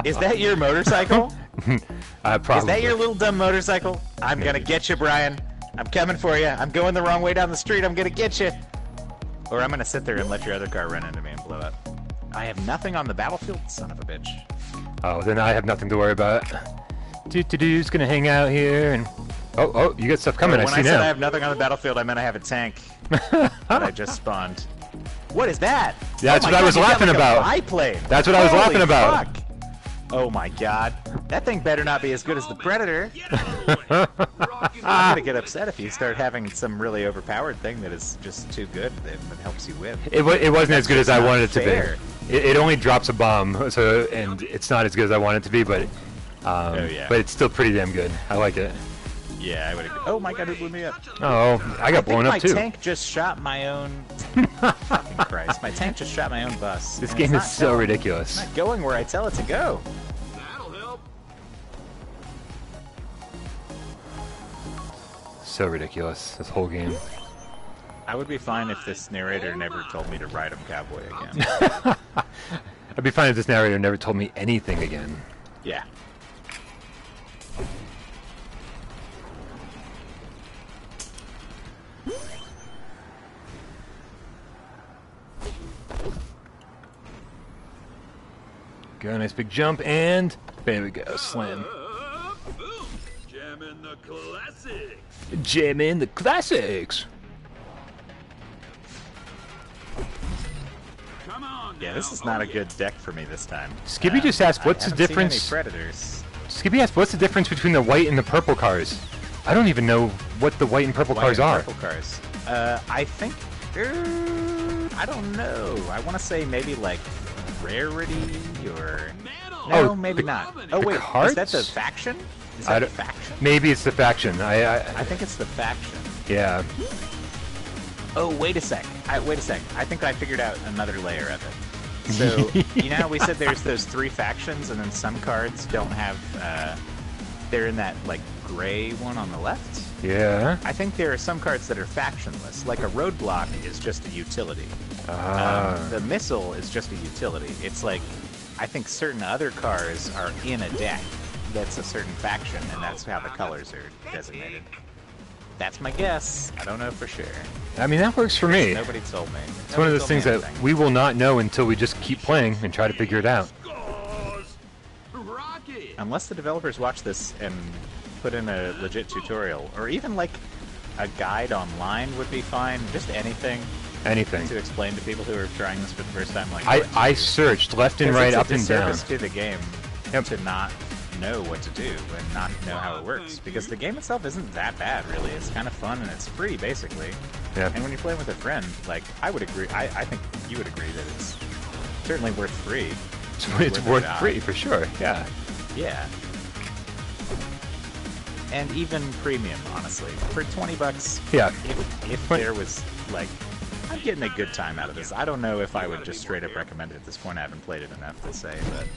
Is that your motorcycle? Probably. Is that your little dumb motorcycle? I'm gonna get you, Brian. I'm coming for you. I'm going the wrong way down the street. I'm gonna get you. Or I'm gonna sit there and let your other car run into me and blow up. I have nothing on the battlefield, son of a bitch. Oh, then I have nothing to worry about. Just gonna hang out here and. Oh, you got stuff coming. When I I see said now. I have nothing on the battlefield, I meant I have a tank that I just spawned. What is that? Yeah, that's Oh what my I was God, you got laughing like a about. biplane. That's what I was Holy laughing about. Fuck. Oh my God, that thing better not be as good as the Predator. Get out of the way. Rockin' I'm gonna get upset if you start having some really overpowered thing that is just too good that helps you win. It wasn't as good as I not wanted it to fair. be. It only drops a bomb, so and it's not as good as I want it to be, but yeah. but it's still pretty damn good. I like it. Yeah, I would agree. Oh my God, who blew me up? Oh, I got blown I up think too. my tank just shot my own. Fucking Christ! My tank just shot my own bus. This and game it's is not so going- ridiculous. It's not going where I tell it to go. That'll help. So ridiculous. This whole game. I would be fine if this narrator never told me to ride him cowboy again. I'd be fine if this narrator never told me anything again. Yeah. Go, nice big jump, and there we go, slam. Boom. Jamming the classics. Jam in the classics. Come on. Yeah, now. this is not Oh, a good deck for me this time. Skippy just asked, what's the I haven't difference? seen any predators. Skippy asked, what's the difference between the white and the purple cars? I don't even know what the white and purple White cars and are. Purple cars. I think. I don't know. I want to say maybe like rarity or. Metal. No, Oh, maybe the- not. the Oh wait, is that the cards? faction? Is I that the don't- faction? Maybe it's the faction. I think it's the faction. Yeah. Oh, wait a sec. Wait a sec. I think I figured out another layer of it. So, you know how we said there's those 3 factions, and then some cards don't have, they're in that, like, gray one on the left? Yeah. I think there are some cards that are factionless. Like, a roadblock is just a utility. The missile is just a utility. It's like, I think certain other cars are in a deck that's a certain faction, and that's how the colors are designated. That's my guess. I don't know for sure. I mean, that works for me. Nobody told me. It's one of those things that we will not know until we just keep playing and try to figure it out. Scores. Rocket. Unless the developers watch this and put in a legit tutorial, or even like a guide online would be fine. Just anything Anything. to explain to people who are trying this for the first time. Like I searched left and right, up and down. It's a disservice to the game to not know what to do and not know how it works, because the game itself isn't that bad, really. It's kind of fun and it's free, basically. Yeah. And when you're playing with a friend, like, I would agree, I think you would agree that it's certainly worth free. It's worth free for sure. Yeah. Yeah. And even premium, honestly. For 20 bucks, Yeah. if there was, like, I'm getting a good time out of this. I don't know if I would just straight up recommend it at this point. I haven't played it enough to say, but...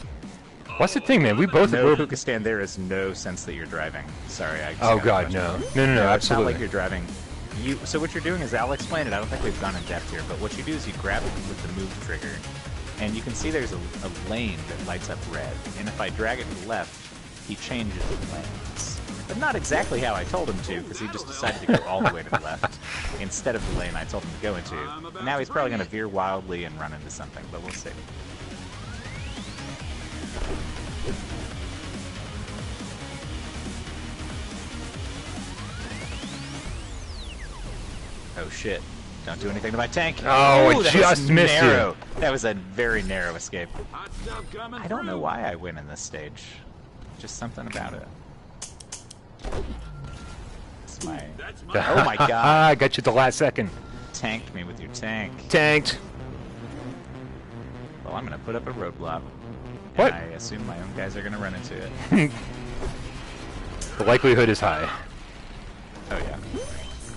What's the thing, man? We both No, were. Hookastan, there is no sense that you're driving. Sorry, I just Oh got a God, question. no. No, It's not absolutely. like you're driving. So what you're doing is, I'll explain it. I don't think we've gone in depth here, but what you do is you grab it with the move trigger, and you can see there's a lane that lights up red. And if I drag it to the left, he changes the lanes. But not exactly how I told him to, because he just decided to go all the way to the left instead of the lane I told him to go into. And now he's probably going to veer wildly and run into something, but we'll see. Oh shit. Don't do anything to my tank. Oh, Ooh, I that just was missed you. narrow. That was a very narrow escape. Hot stuff coming I don't know through. why I win in this stage. Just something about it. It's my... That's my Oh my god. I got you at the last second. Tanked me with your tank. Tanked. Well, I'm gonna put up a roadblock. What? And I assume my own guys are gonna run into it. The likelihood is high. Oh yeah.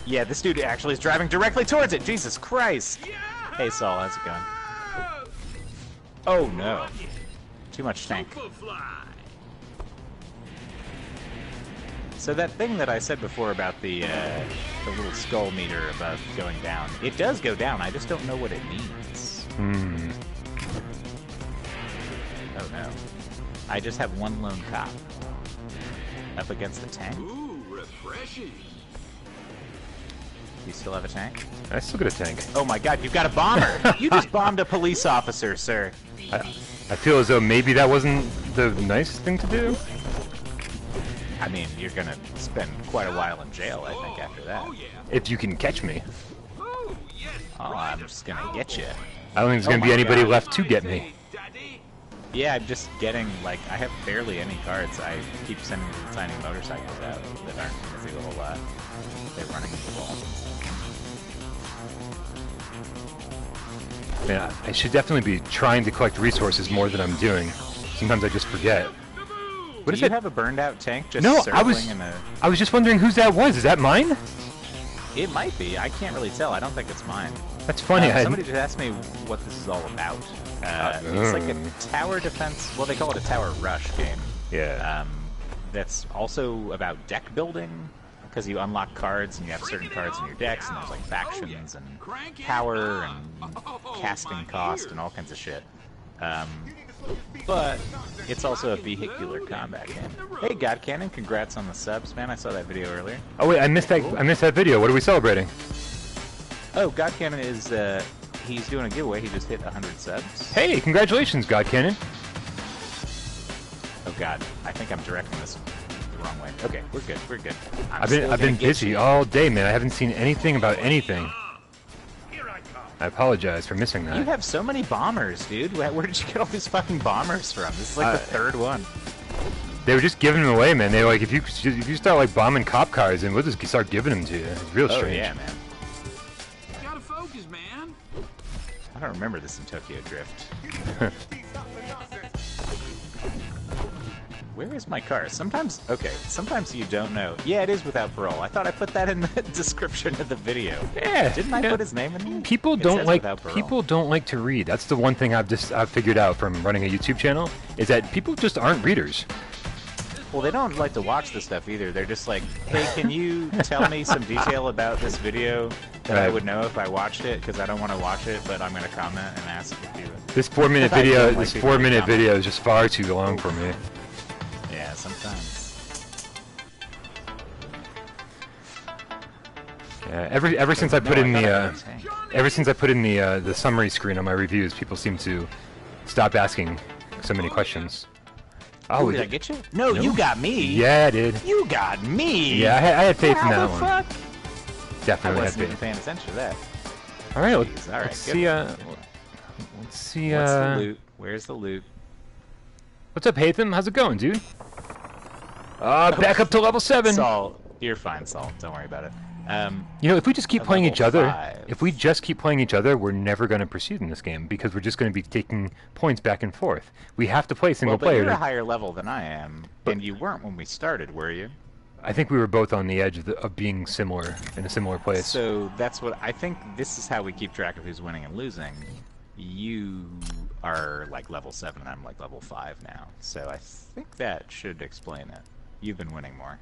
Yeah, this dude actually is driving directly towards it. Jesus Christ. Hey Saul, how's it going? Oh no. Too much tank. Superfly. So that thing that I said before about the little skull meter above going down, it does go down. I just don't know what it means. Hmm. Oh no. I just have one lone cop up against the tank. Ooh, refreshing. You still have a tank? I still got a tank. Oh my god, you've got a bomber! You just bombed a police officer, sir. I feel as though maybe that wasn't the nice thing to do. I mean, you're gonna spend quite a while in jail, I think, after that. Oh yeah. If you can catch me. Oh yes. Oh, I'm just gonna get you. I don't think there's Oh going to be my anybody God. left to get me. Daddy. Yeah, I'm just getting, like, I have barely any cards. I keep sending little tiny motorcycles out that aren't gonna do a whole lot. They're running into the wall. Yeah, I should definitely be trying to collect resources more than I'm doing. Sometimes I just forget. What Do is you it? have a burned out tank just No, circling I was in a... I was just wondering whose that was. Is that mine? It might be. I can't really tell. I don't think it's mine. That's funny. I Somebody just asked me what this is all about. It's like a tower defense... Well, they call it a tower rush game. Yeah. That's also about deck building, because you unlock cards and you have certain cards in your decks, and there's like factions and power and casting cost and all kinds of shit. But it's also a vehicular combat game. Hey, God Cannon, congrats on the subs, man. I saw that video earlier. Oh wait, I missed that. I missed that video. What are we celebrating? Oh, God Cannon is he's doing a giveaway. He just hit 100 subs. Hey, congratulations, God Cannon. Oh God, I think I'm directing this the wrong way. Okay, we're good. We're good. I've been busy all day, man. I haven't seen anything about anything. Here I come. I apologize for missing that. You have so many bombers, dude. Where did you get all these fucking bombers from? This is like the third one. They were just giving them away, man. They were like, if you start like bombing cop cars, then we'll just start giving them to you. It's real strange. Oh yeah, man. Gotta focus, man. I don't remember this in Tokyo Drift. Where is my car? Sometimes you don't know. Yeah, it is without parole. I thought I put that in the description of the video. Yeah. Didn't I put his name in there? People don't like to read. That's the one thing I've figured out from running a YouTube channel is that people just aren't readers. Well, they don't like to watch this stuff either. They're just like, hey, can you tell me some detail about this video that I would know if I watched it? Because I don't want to watch it, but I'm going to comment and ask if you... This 4-minute video, this 4-minute video is just far too long for me. Yeah, sometimes. Yeah, ever since I put in the summary screen on my reviews, people seem to stop asking so many questions. Oh, did I get you? No, you got me. Yeah, I did. You got me. Yeah, I had faith in that one. Fuck? Definitely I had wasn't even faith. paying attention to that. All right, Jeez, all right, let's see. Let's see. What's the loot? Where's the loot? What's up, Hatham? How's it going, dude? Back up to level 7. Saul, you're fine, Saul. Don't worry about it. You know, if we just keep playing each other, 5. if we just keep playing each other, we're never going to proceed in this game because we're just going to be taking points back and forth. We have to play single But player. you're a higher level than I am, and you weren't when we started, were you? I think we were both on the edge of being similar in a similar place. So that's what I think. This is how we keep track of who's winning and losing. You are like level 7, and I'm like level 5 now. So I think that should explain it. You've been winning more.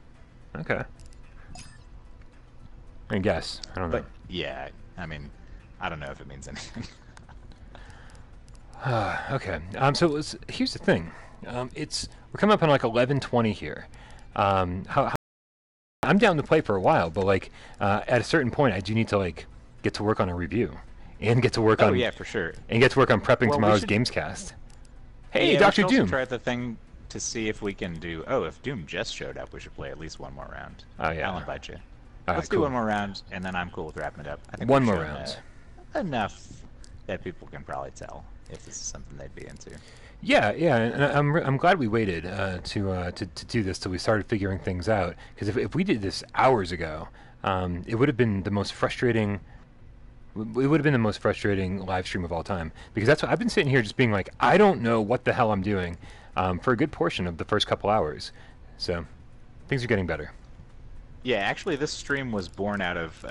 Okay. I guess. I don't know. But yeah, I mean, I don't know if it means anything. Okay. So here's the thing. We're coming up on like 11:20 here. I'm down to play for a while, but like at a certain point, I do need to like get to work on a review and get to work on. Oh yeah, for sure. And get to work on prepping tomorrow's Gamescast. Hey, yeah, Dr. we should Doom. also try the thing to see if we can do. Oh, if Doom just showed up, we should play at least one more round. Oh yeah. I'll invite you. All Let's right, do cool. one more round, and then I'm cool with wrapping it up. I think One we've more shown, round. Enough that people can probably tell if this is something they'd be into. Yeah, and I'm glad we waited to do this till we started figuring things out. Because if we did this hours ago, it would have been the most frustrating. It would have been the most frustrating live stream of all time. Because that's what I've been sitting here just being like, I don't know what the hell I'm doing, for a good portion of the first couple hours. So things are getting better. Yeah, actually, this stream was born out of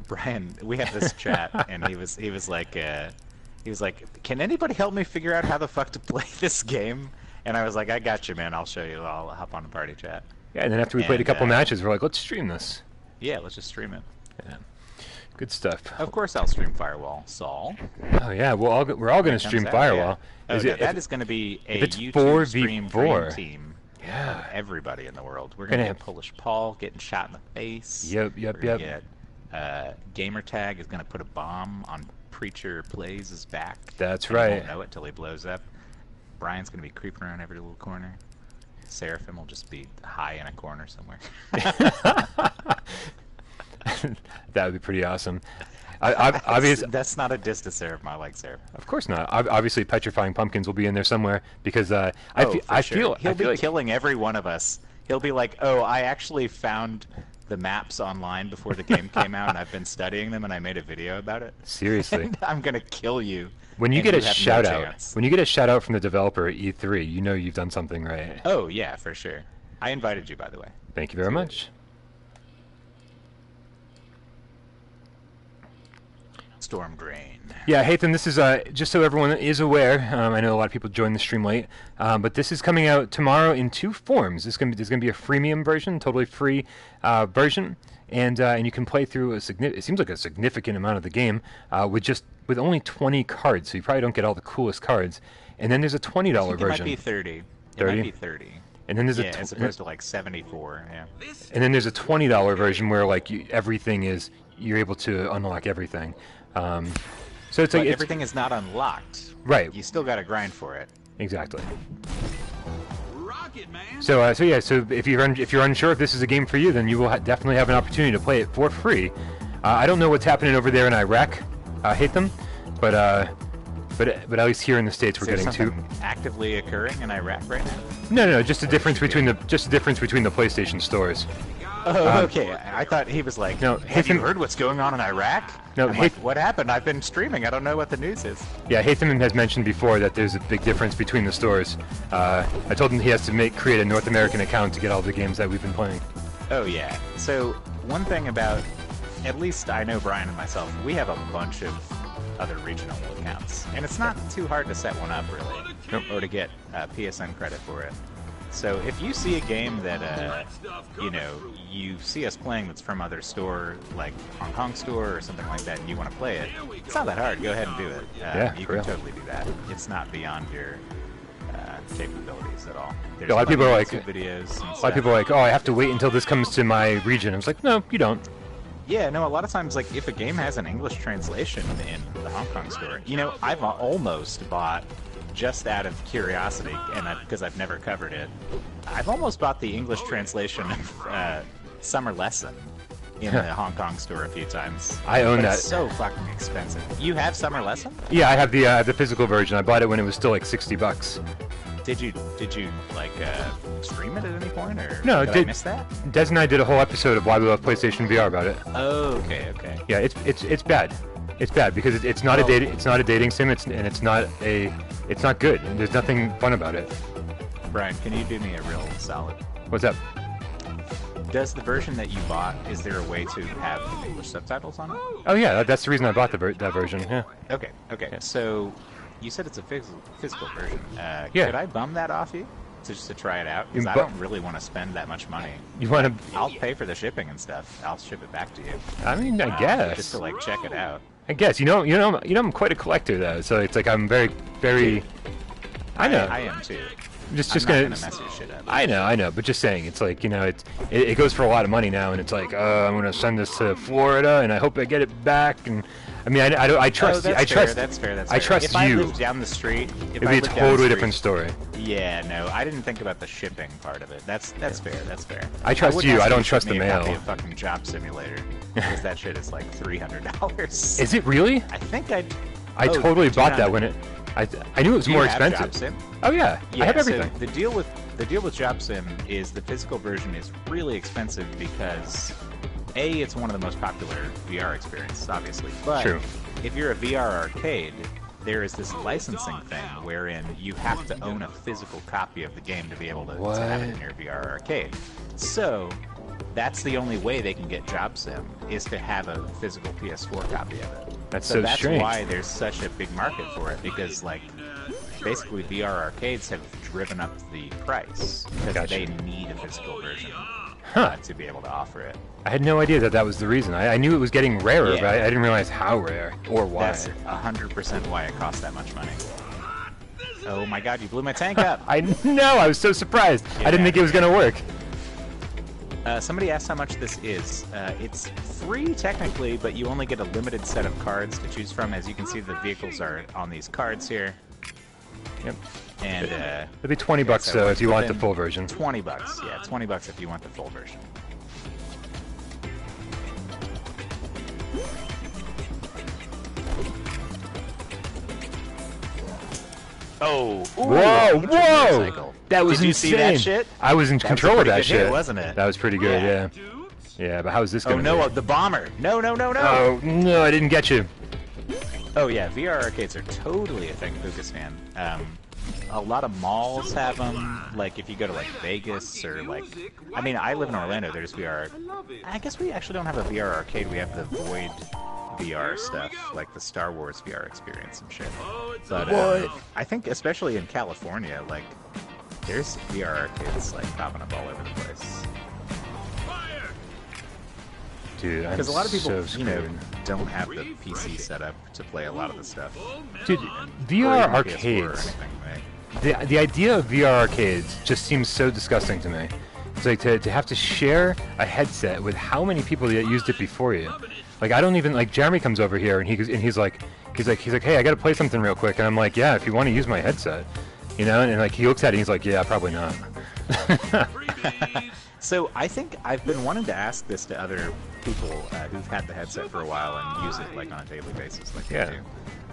Brian. We had this chat, and he was like, "Can anybody help me figure out how the fuck to play this game?" And I was like, "I got you, man. I'll show you. I'll hop on the party chat." Yeah, and then after we played a couple matches, we're like, let's stream this. Yeah, let's just stream it. Yeah, good stuff. Of course, I'll stream Firewall, Saul. Oh yeah, we're all going to stream Firewall. Yeah. Oh, no, that is going to be a it's YouTube stream 4v4 dream team. Yeah. Of everybody in the world. We're gonna get Polish Paul getting shot in the face. Yep. We're gonna get, Gamertag is gonna put a bomb on Preacher Plays' back. That's right. He won't know it till he blows up. Brian's gonna be creeping around every little corner. Seraphim will just be high in a corner somewhere. That would be pretty awesome. Obviously, that's not a diss to Seraphim. I like Seraphim. Of course not. Obviously, Petrifying Pumpkins will be in there somewhere because I feel he'll be like killing every one of us. He'll be like, "Oh, I actually found the maps online before the game came out, and I've been studying them, and I made a video about it." Seriously, and I'm gonna kill you. When you get a shout out, from the developer at E3, you know you've done something right. Oh yeah, for sure. I invited you, by the way. Thank you very much. Storm Grain. Yeah, Hatham, this is just so everyone is aware. I know a lot of people joined the stream late, but this is coming out tomorrow in 2 forms. There's going to be a freemium version, totally free version, and you can play through it seems like a significant amount of the game with only 20 cards. So you probably don't get all the coolest cards. And then there's a $20 version. It might be 30. It might be 30. And then there's as opposed to like 74. Yeah. And then there's a $20 version where like you're able to unlock everything. So it's like everything is not unlocked. Right. You still got to grind for it. Exactly. it, man. So yeah, so if you're unsure if this is a game for you, then you will definitely have an opportunity to play it for free. I don't know what's happening over there in Iraq. I hate them, but at least here in the States we're Is there getting two. something actively occurring in Iraq right now? No, just the difference between the PlayStation stores. Oh, okay. I thought he was like, No, have you Hatham- heard what's going on in Iraq? No, I'm like, what happened? I've been streaming. I don't know what the news is. Yeah, Hatham has mentioned before that there's a big difference between the stores. I told him he has to create a North American account to get all the games that we've been playing. Oh, yeah. So, one thing about, at least I know Brian and myself, we have a bunch of other regional accounts. And it's not too hard to set one up, really. Nope. Or to get PSN credit for it. So if you see a game that, you know, you see us playing that's from other store, like Hong Kong store or something like that, and you want to play it, it's not that hard. Go ahead and do it. Yeah, you for can real. totally do that. It's not beyond your capabilities at all. There's A lot of people are like, YouTube videos and a lot of stuff. people are like, oh, I have to wait until this comes to my region. I was like, no, you don't. Yeah, no, a lot of times, like, if a game has an English translation in the Hong Kong store, you know, I've almost bought, just out of curiosity, and because I've never covered it, I've almost bought the English translation of Summer Lesson in the Hong Kong store a few times. I own But that. It's so fucking expensive. You have Summer Lesson? Yeah, I have the physical version. I bought it when it was still like $60. Did you like stream it at any point, or No, did I miss that? Des and I did a whole episode of Why We Love PlayStation VR about it. Oh, okay. Yeah, it's bad. It's bad because it's not a dating sim. It's not good. And there's nothing fun about it. Brian, can you do me a real solid? What's up? Does the version that you bought, is there a way to have English subtitles on it? Oh yeah, that's the reason I bought that version. Yeah. Okay. So, you said it's a physical version. Yeah. Could I bum that off you? Just to try it out? You Because I bu- don't really want to spend that much money. You want to? I'll pay for the shipping and stuff. I'll ship it back to you. I mean, I guess. Just to, like, check it out. I guess. You know, I'm quite a collector though. So it's like I'm very. I know. I am too. I'm just I'm not gonna. gonna mess your shit up. I know, but just saying, it's like, you know, it goes for a lot of money now, and it's like, I'm gonna send this to Florida, and I hope I get it back, and I mean, I trust you. That's fair. I trust if I you. lived down the street, It'd be a totally different story. Yeah, no, I didn't think about the shipping part of it. That's fair. I trust wouldn't you, ask I don't to trust ship the me a copy mail. of fucking Job Simulator, because that shit is like $300. Is it really? I think I totally do bought you that not- when I knew it was Do you more have expensive. Job Sim? Oh yeah, I have so everything. the deal with Job Sim is the physical version is really expensive because it's one of the most popular VR experiences, obviously. But True. if you're a VR arcade, there is this licensing thing wherein you have to own a physical copy of the game to be able to have it in your VR arcade. So that's the only way they can get Job Sim is to have a physical PS4 copy of it. That's so that's strange. why there's such a big market for it, because like basically VR arcades have driven up the price because Gotcha. they need a physical version to be able to offer it. I had no idea that was the reason. I knew it was getting rarer, Yeah. but I didn't realize how rare or why. That's 100% why it costs that much money. Oh my god, you blew my tank up! I know. I was so surprised. I didn't think it was gonna work. Somebody asked how much this is. It's free technically, but you only get a limited set of cards to choose from. As you can see, the vehicles are on these cards here. Yep. And It'll be $20 so though if you want the within full version. $20, yeah, $20 if you want the full version. Oh! Ooh, Whoa! hit your Whoa! motorcycle. That was Did you insane. see that shit? I was in That was a control of pretty that good hit, shit, wasn't it? That was pretty good. Yeah. Yeah. But how is this Oh gonna? no, be? the bomber! No! Oh no! I didn't get you. Oh yeah, VR arcades are totally a thing, Lucas fan. A lot of malls have them. Like if you go to like Vegas or like, I mean, I live in Orlando. There's VR. I guess we actually don't have a VR arcade. We have the Void VR stuff, like the Star Wars VR experience and shit. But I think especially in California, like there's VR arcades like popping up all over the place. Dude, I'm Because a lot of people, so you know, screwed. don't have the PC set up to play a lot of the stuff. Dude, Or VR even PS4 or arcades. anything, right? The idea of VR arcades just seems so disgusting to me. It's like to have to share a headset with how many people that used it before you. Like I don't even like Jeremy comes over here and he's like, hey, I gotta play something real quick, and I'm like, yeah, if you want to use my headset, you know, and like he looks at it, and he's like, yeah, probably not. Freebies. So I think I've been wanting to ask this to other people who've had the headset for a while and use it like on a daily basis, like Yeah.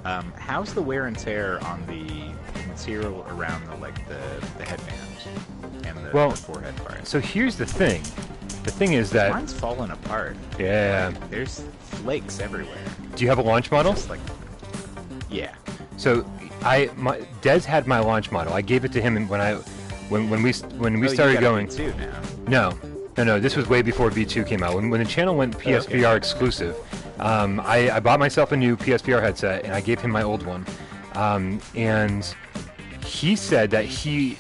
I do. How's the wear and tear on the material around the headband and the forehead part? So here's the thing. The thing is that Mine's falling apart. yeah. There's flakes everywhere. Do you have a launch model? Just like, yeah. So Des had my launch model. I gave it to him when we started going. You got a V2 now. No. This was way before V2 came out. When the channel went PSVR exclusive, I bought myself a new PSVR headset and I gave him my old one. And he said that he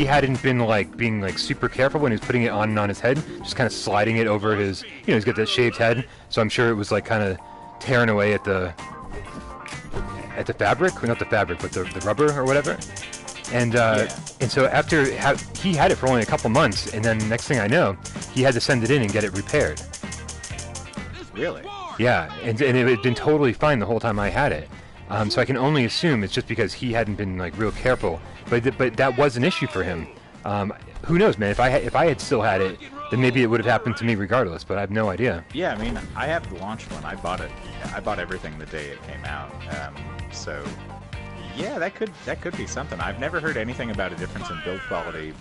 hadn't been being super careful when he was putting it on and on his head, just kind of sliding it over his. He's got that shaved head, so I'm sure it was kind of tearing away at the fabric, or not the fabric, but the rubber or whatever. And and so after he had it for only a couple months, and then next thing I know, he had to send it in and get it repaired. Really? Yeah, and it had been totally fine the whole time I had it. So I can only assume it's just because he hadn't been real careful. But that was an issue for him. Who knows, man? If I had still had it, then maybe it would have happened to me regardless. But I have no idea. Yeah, I mean, I have the launch one. I bought it. I bought everything the day it came out. So yeah, that could be something. I've never heard anything about a difference in build quality,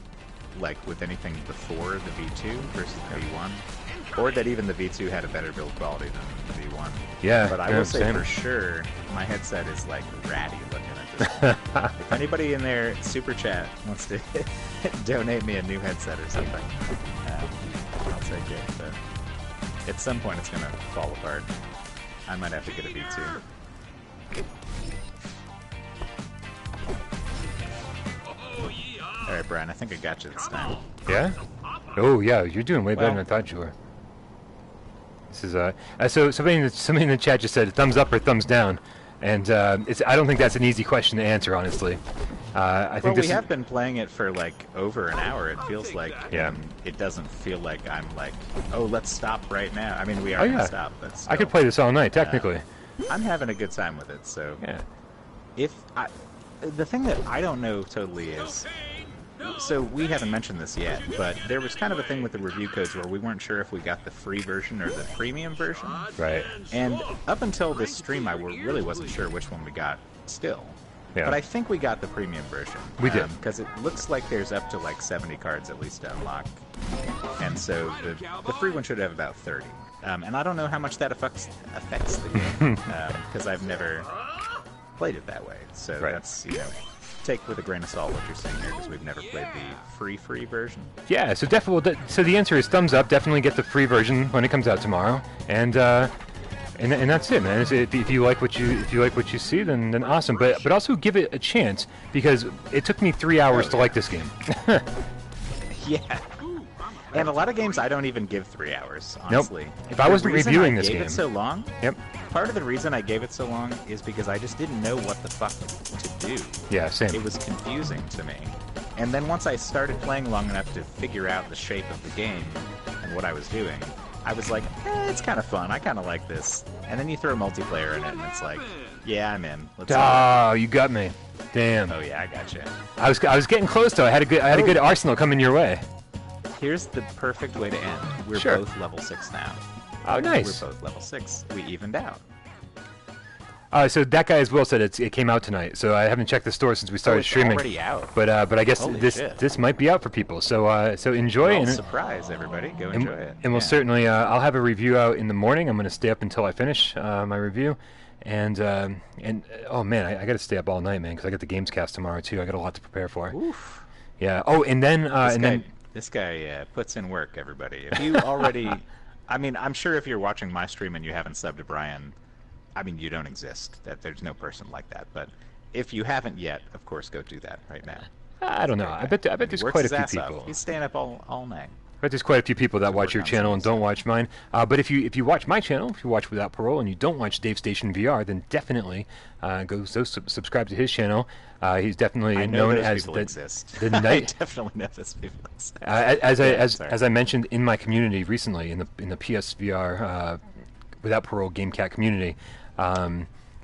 with anything before the V2 versus the V1, or that even the V2 had a better build quality than the V1. Yeah, but I will say for sure, my headset is ratty looking at this point. If anybody in there super chat wants to donate me a new headset or something, I'll take it. But at some point, it's gonna fall apart. I might have to get a V2. Alright, Brian, I think I got you this time. Yeah? Oh, yeah, you're doing way better than I thought you were. This is, so somebody in the chat just said thumbs up or thumbs down, and I don't think that's an easy question to answer, honestly. I think we have been playing it for over an hour. It feels like it doesn't feel like I'm oh, let's stop right now. I mean, we are gonna stop, but still, I could play this all night, technically. I'm having a good time with it. So yeah. The thing that I don't know totally is, so we haven't mentioned this yet, but there was kind of a thing with the review codes where we weren't sure if we got the free version or the premium version. Right. And up until this stream, I really wasn't sure which one we got still. Yeah. But I think we got the premium version. We did. Because it looks like there's up to 70 cards at least to unlock. And so the free one should have about 30. And I don't know how much that affects the game, because I've never played it that way. So that's, take with a grain of salt what you're saying here, because we've never played the free version. Yeah, so so the answer is thumbs up. Definitely get the free version when it comes out tomorrow, and that's it, man. If you like what you see, then awesome. But also give it a chance, because it took me 3 hours to like this game. Yeah. And a lot of games I don't even give 3 hours, honestly. Nope. If I wasn't reviewing this game, it so long. Yep. Part of the reason I gave it so long is because I just didn't know what the fuck to do. Yeah, same. It was confusing to me. And then once I started playing long enough to figure out the shape of the game and what I was doing, I was like, it's kind of fun. I kind of like this. And then you throw multiplayer in it, and it's like, yeah, I'm in. Oh, you got me. Damn. Oh yeah, I got you. I was getting close though. I had a good arsenal coming your way. Here's the perfect way to end. We're both level 6 now. Oh, nice. We're both level 6. We evened out. So that guy as well said it came out tonight. So I haven't checked the store since we started streaming. Already out. But I guess this might be out for people. So enjoy. Well, surprise everybody. Go enjoy it. And we'll certainly I'll have a review out in the morning. I'm going to stay up until I finish my review. And oh man, I got to stay up all night, man, because I got the games cast tomorrow too. I got a lot to prepare for. Oof. Yeah. Oh, and then this guy puts in work, everybody. If you already, I mean, I'm sure if you're watching my stream and you haven't subbed to Brian, I mean, you don't exist. That there's no person like that. But if you haven't yet, of course, go do that right now. I don't know. I bet there's quite a few people. He's staying up all night. But there's quite a few people that watch your channel and don't watch mine. But if you watch my channel, if you watch Without Parole, and you don't watch DavestationVR, then definitely go subscribe to his channel. He's definitely known as the night. I definitely know those people exist. As I mentioned in my community recently, in the PSVR Without Parole Game Cat community,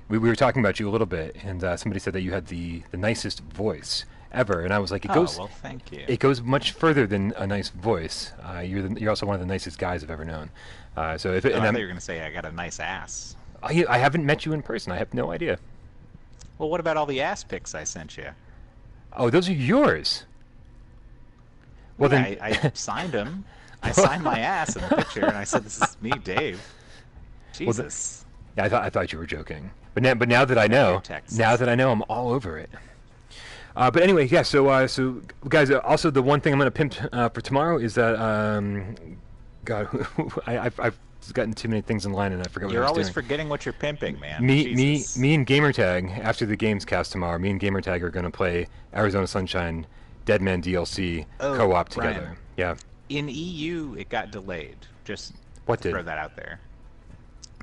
we were talking about you a little bit, and somebody said that you had the nicest voice. ever. And I was like, it Oh, goes, well, thank you. it goes much further than a nice voice. You're also one of the nicest guys I've ever known. So if it, Oh, and I I'm, thought you were going to say I got a nice ass. I haven't met you in person. I have no idea. Well, what about all the ass pics I sent you? Oh, those are yours. Well, Yeah, then I signed them. I signed my ass in the picture, and I said, "This is me, Dave." Jesus. yeah, I thought you were joking. But now that I know, Texts. I'm all over it. But anyway, yeah. So guys, also the one thing I'm gonna pimp for tomorrow is that God, I've gotten too many things in line and I forgot what You're I was always doing. forgetting what you're pimping, man. Me Jesus. and Gamertag after the games cast tomorrow. Me and Gamertag are gonna play Arizona Sunshine Deadman DLC co-op Brian. together. Yeah. In EU, it got delayed. Just What to did? throw that out there.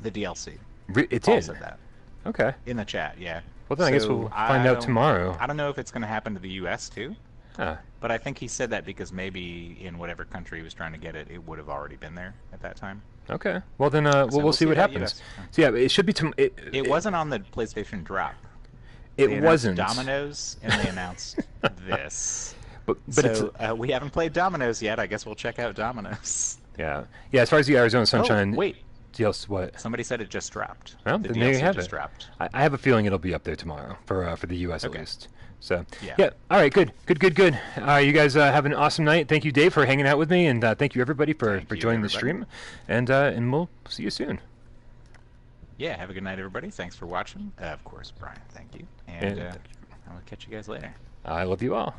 The DLC. It Paul did. said that Okay. in the chat. Yeah. Well, then I guess So we'll find out tomorrow. I don't know if it's going to happen to the U.S. too, Huh. but I think he said that because maybe in whatever country he was trying to get it, it would have already been there at that time. Okay. Well, then we'll we'll see see what about happens. US. So yeah, it should be. It wasn't on the PlayStation drop. It They announced wasn't. Dominoes, and they announced this. But it's So we haven't played Dominoes yet. I guess we'll check out Dominoes. yeah. As far as the Arizona Sunshine. Oh, wait. DLC, what? Somebody said it just dropped. Well, The then there you DLC have just it. dropped. I have a feeling it'll be up there tomorrow for the U.S. Okay. at least. So Yeah. All right. Good. You guys have an awesome night. Thank you, Dave, for hanging out with me, and thank you everybody for Thank you, joining the everybody. stream. And we'll see you soon. Yeah, have a good night, everybody. Thanks for watching. Of course, Brian, thank you. And And I'll catch you guys later. I love you all.